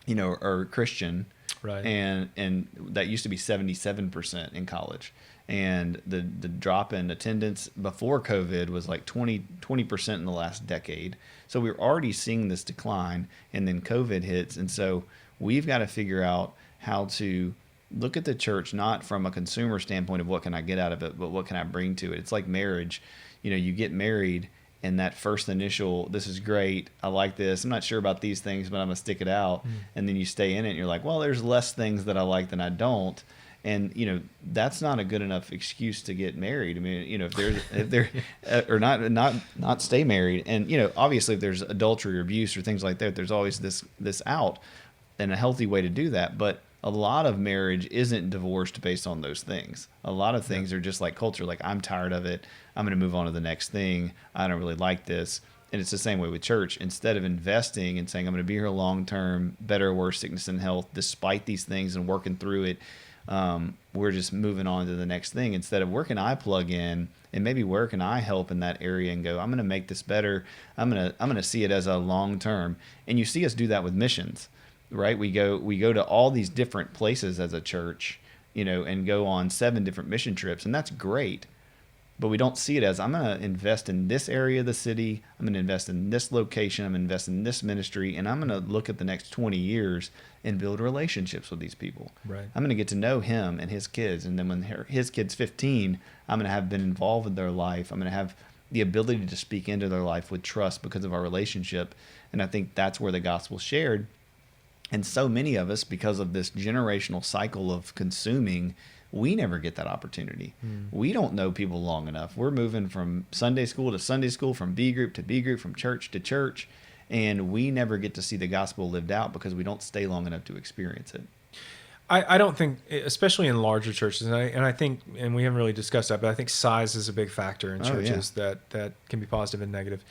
are Christian. Right. And that used to be 77% in college. And the drop in attendance before COVID was like 20% in the last decade. So we're already seeing this decline, and then COVID hits. And so we've got to figure out how to look at the church not from a consumer standpoint of what can I get out of it, but what can I bring to it. It's like marriage. You get married, and that first initial, this is great, I like this, I'm not sure about these things, but I'm going to stick it out. And then you stay in it, and you're like, well, there's less things that I like than I don't. And, that's not a good enough excuse to get married. I mean, if they're or not stay married. And, obviously if there's adultery or abuse or things like that, there's always this out and a healthy way to do that. But a lot of marriage isn't divorced based on those things. A lot of things are just like culture, like I'm tired of it. I'm going to move on to the next thing. I don't really like this. And it's the same way with church. Instead of investing and saying, I'm going to be here long term, better or worse, sickness and health, despite these things and working through it, we're just moving on to the next thing. Instead of where can I plug in and maybe where can I help in that area and go, I'm going to make this better. I'm going to see it as a long term. And you see us do that with missions, right? We go to all these different places as a church, and go on 7 different mission trips. And that's great. But we don't see it as I'm going to invest in this area of the city. I'm going to invest in this location. I'm going to invest in this ministry. And I'm going to look at the next 20 years and build relationships with these people. Right. I'm going to get to know him and his kids. And then when his kid's 15, I'm going to have been involved in their life. I'm going to have the ability to speak into their life with trust because of our relationship. And I think that's where the gospel's shared. And so many of us, because of this generational cycle of consuming, we never get that opportunity. We don't know people long enough. We're moving from Sunday school to Sunday school, from B group to B group, from church to church, and we never get to see the gospel lived out because we don't stay long enough to experience it. I don't think, especially in larger churches, and I think, and we haven't really discussed that, but I think size is a big factor in churches that can be positive and negative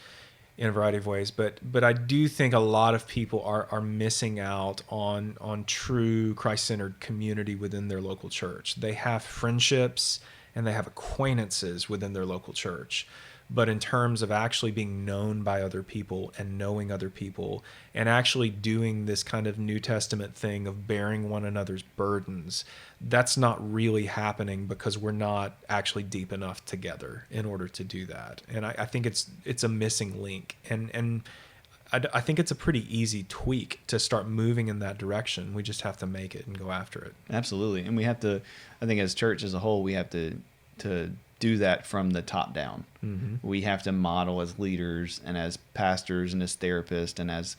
in a variety of ways. But I do think a lot of people are missing out on true Christ-centered community within their local church. They have friendships and they have acquaintances within their local church. But in terms of actually being known by other people and knowing other people and actually doing this kind of New Testament thing of bearing one another's burdens, that's not really happening because we're not actually deep enough together in order to do that. And I think it's a missing link. And I think it's a pretty easy tweak to start moving in that direction. We just have to make it and go after it. Absolutely. And we have to, I think as church as a whole, we have to do that from the top down. Mm-hmm. We have to model as leaders and as pastors and as therapists and as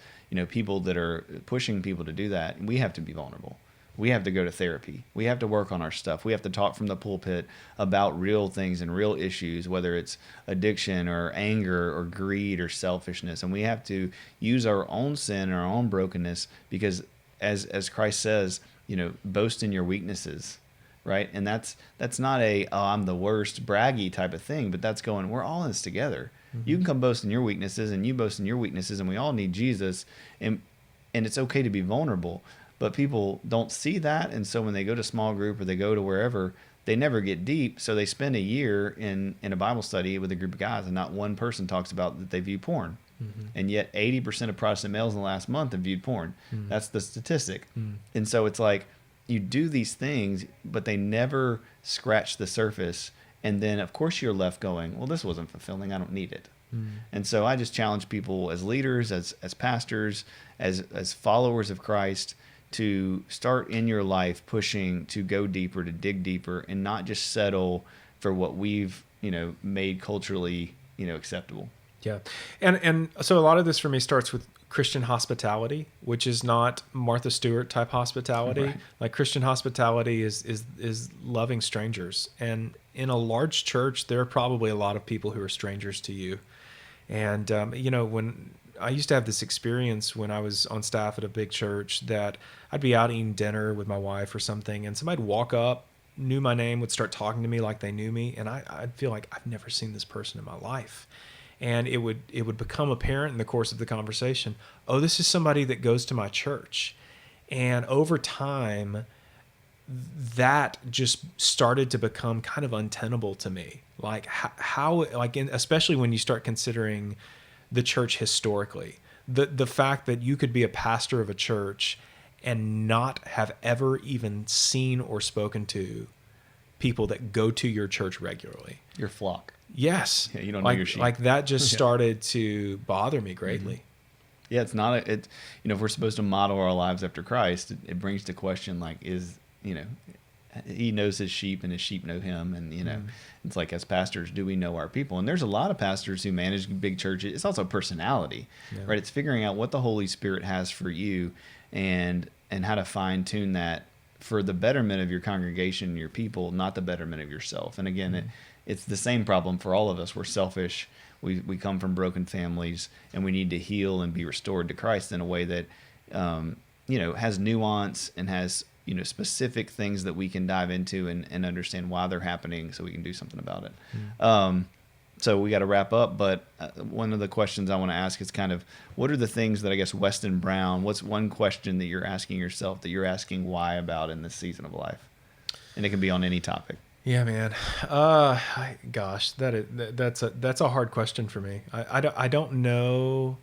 people that are pushing people to do that. We have to be vulnerable. We have to go to therapy. We have to work on our stuff. We have to talk from the pulpit about real things and real issues, whether it's addiction or anger or greed or selfishness. And we have to use our own sin and our own brokenness because as Christ says, boast in your weaknesses. Right. And that's not I'm the worst braggy type of thing, but that's going, we're all in this together. Mm-hmm. You can come boast in your weaknesses and you boast in your weaknesses and we all need Jesus and it's okay to be vulnerable, but people don't see that. And so when they go to small group or they go to wherever, they never get deep. So they spend a year in a Bible study with a group of guys and not one person talks about that they view porn. Mm-hmm. And yet 80% of Protestant males in the last month have viewed porn. Mm-hmm. That's the statistic. Mm-hmm. And so it's like, you do these things, but they never scratch the surface. And then, of course, you're left going, well, this wasn't fulfilling. I don't need it. Mm. And so I just challenge people as leaders, as pastors, as followers of Christ to start in your life pushing to go deeper, to dig deeper, and not just settle for what we've, made culturally, acceptable. Yeah. And so a lot of this for me starts with Christian hospitality, which is not Martha Stewart type hospitality. Right. Like Christian hospitality is loving strangers. And in a large church, there are probably a lot of people who are strangers to you. And, when I used to have this experience when I was on staff at a big church that I'd be out eating dinner with my wife or something and somebody'd walk up, knew my name, would start talking to me like they knew me. And I'd feel like I've never seen this person in my life. And it would become apparent in the course of the conversation, oh, this is somebody that goes to my church. And over time, that just started to become kind of untenable to me. Like especially when you start considering the church historically, the fact that you could be a pastor of a church and not have ever even seen or spoken to people that go to your church regularly. Your flock. Yes. Yeah, you don't know your sheep. Like that just started to bother me greatly. Mm-hmm. Yeah, it's not if we're supposed to model our lives after Christ, it brings to question he knows his sheep and his sheep know him. And, it's like as pastors, do we know our people? And there's a lot of pastors who manage big churches. It's also personality, right? It's figuring out what the Holy Spirit has for you and how to fine tune that for the betterment of your congregation, your people, not the betterment of yourself. And again, it's the same problem for all of us. We're selfish. We come from broken families, and we need to heal and be restored to Christ in a way that, has nuance and has, specific things that we can dive into and understand why they're happening so we can do something about it. So we got to wrap up, but one of the questions I want to ask is kind of, what are the things that I guess Weston Brown, what's one question that you're asking yourself that you're asking why about in this season of life? And it can be on any topic. Yeah, man. Gosh, that's a hard question for me. I don't know.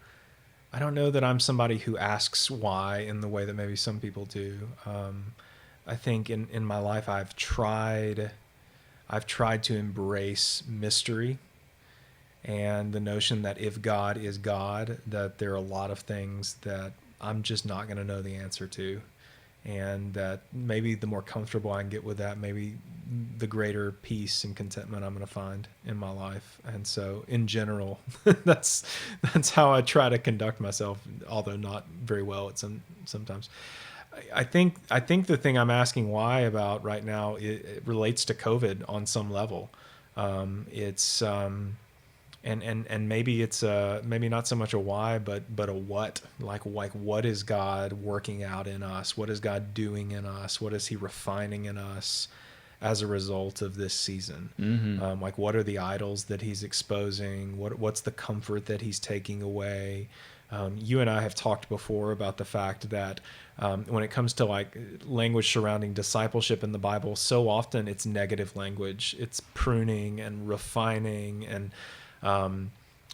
I don't know that I'm somebody who asks why in the way that maybe some people do. I think in my life I've tried to embrace mystery and the notion that if God is God, that there are a lot of things that I'm just not going to know the answer to. And that maybe the more comfortable I can get with that, maybe the greater peace and contentment I'm going to find in my life. And so in general, that's how I try to conduct myself, although not very well at sometimes. I think the thing I'm asking why about right now, it relates to COVID on some level. And maybe it's maybe not so much a why, but a what. Like what is God working out in us? What is God doing in us? What is He refining in us as a result of this season? Mm-hmm. What are the idols that He's exposing? What's the comfort that He's taking away? You and I have talked before about the fact that when it comes to like language surrounding discipleship in the Bible, so often it's negative language. It's pruning and refining and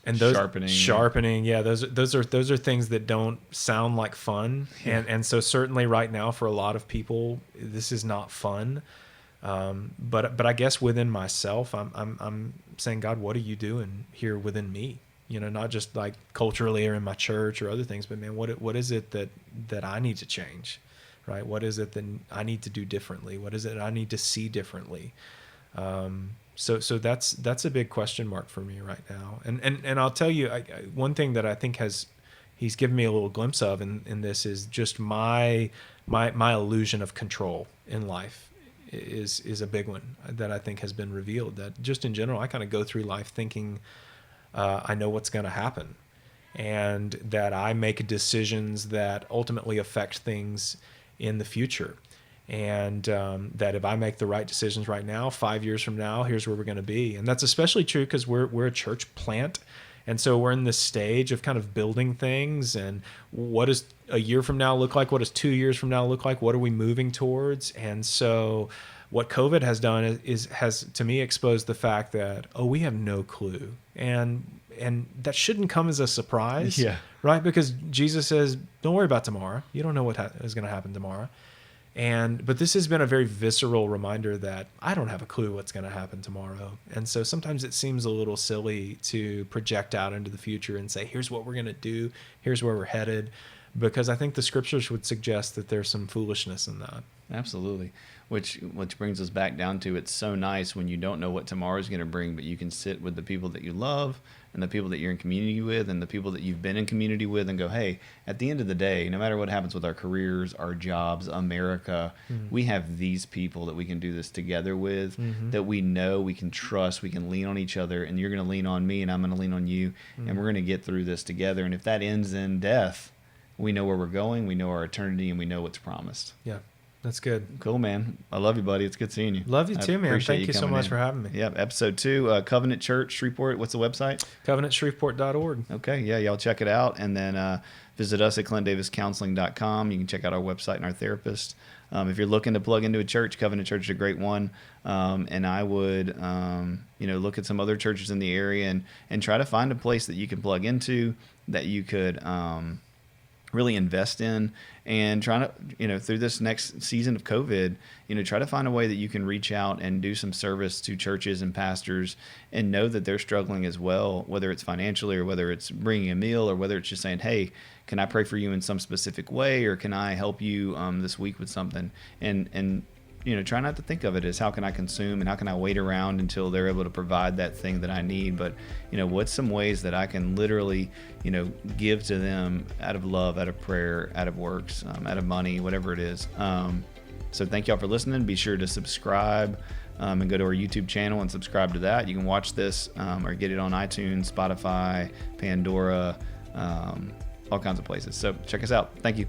those sharpening. Yeah, those are things that don't sound like fun. Yeah. And so certainly right now for a lot of people, this is not fun. But I guess within myself, I'm saying, God, what are you doing here within me? Not just like culturally or in my church or other things, but man, what is it that I need to change, right? What is it that I need to do differently? What is it I need to see differently? So that's a big question mark for me right now. And I'll tell you, one thing that I think he's given me a little glimpse of in this is just my illusion of control in life is a big one that I think has been revealed. That just in general, I kind of go through life thinking I know what's going to happen, and that I make decisions that ultimately affect things in the future. And that if I make the right decisions right now, 5 years from now, here's where we're going to be. And that's especially true because we're a church plant. And so we're in this stage of kind of building things. And what does a year from now look like? What does 2 years from now look like? What are we moving towards? And so what COVID has done has to me exposed the fact that, we have no clue. And that shouldn't come as a surprise, yeah, right? Because Jesus says, don't worry about tomorrow. You don't know what is going to happen tomorrow. But this has been a very visceral reminder that I don't have a clue what's going to happen tomorrow. And so sometimes it seems a little silly to project out into the future and say, here's what we're going to do. Here's where we're headed. Because I think the scriptures would suggest that there's some foolishness in that. Absolutely. Which brings us back down to, it's so nice when you don't know what tomorrow is going to bring, but you can sit with the people that you love and the people that you're in community with and the people that you've been in community with and go, hey, at the end of the day, no matter what happens with our careers, our jobs, America, we have these people that we can do this together with, that we know we can trust, we can lean on each other, and you're going to lean on me and I'm going to lean on you, and we're going to get through this together. And if that ends in death, we know where we're going, we know our eternity, and we know what's promised. Yeah. That's good. Cool, man. I love you, buddy. It's good seeing you. Love you too, man. Thank you so much for having me. Yep. Episode 2, Covenant Church, Shreveport. What's the website? CovenantShreveport.org. Okay. Yeah, y'all check it out. And then visit us at ClintDavisCounseling.com. You can check out our website and our therapist. If you're looking to plug into a church, Covenant Church is a great one. And I would, look at some other churches in the area and try to find a place that you can plug into, that you could really invest in, and trying to, through this next season of COVID, try to find a way that you can reach out and do some service to churches and pastors and know that they're struggling as well, whether it's financially or whether it's bringing a meal or whether it's just saying, hey, can I pray for you in some specific way, or can I help you this week with something? And try not to think of it as how can I consume and how can I wait around until they're able to provide that thing that I need, but what's some ways that I can literally give to them out of love, out of prayer, out of works, out of money, whatever it is, So thank y'all for listening. Be sure to subscribe and go to our YouTube channel and subscribe to that. You can watch this or get it on iTunes, Spotify, Pandora, all kinds of places. So check us out. Thank you.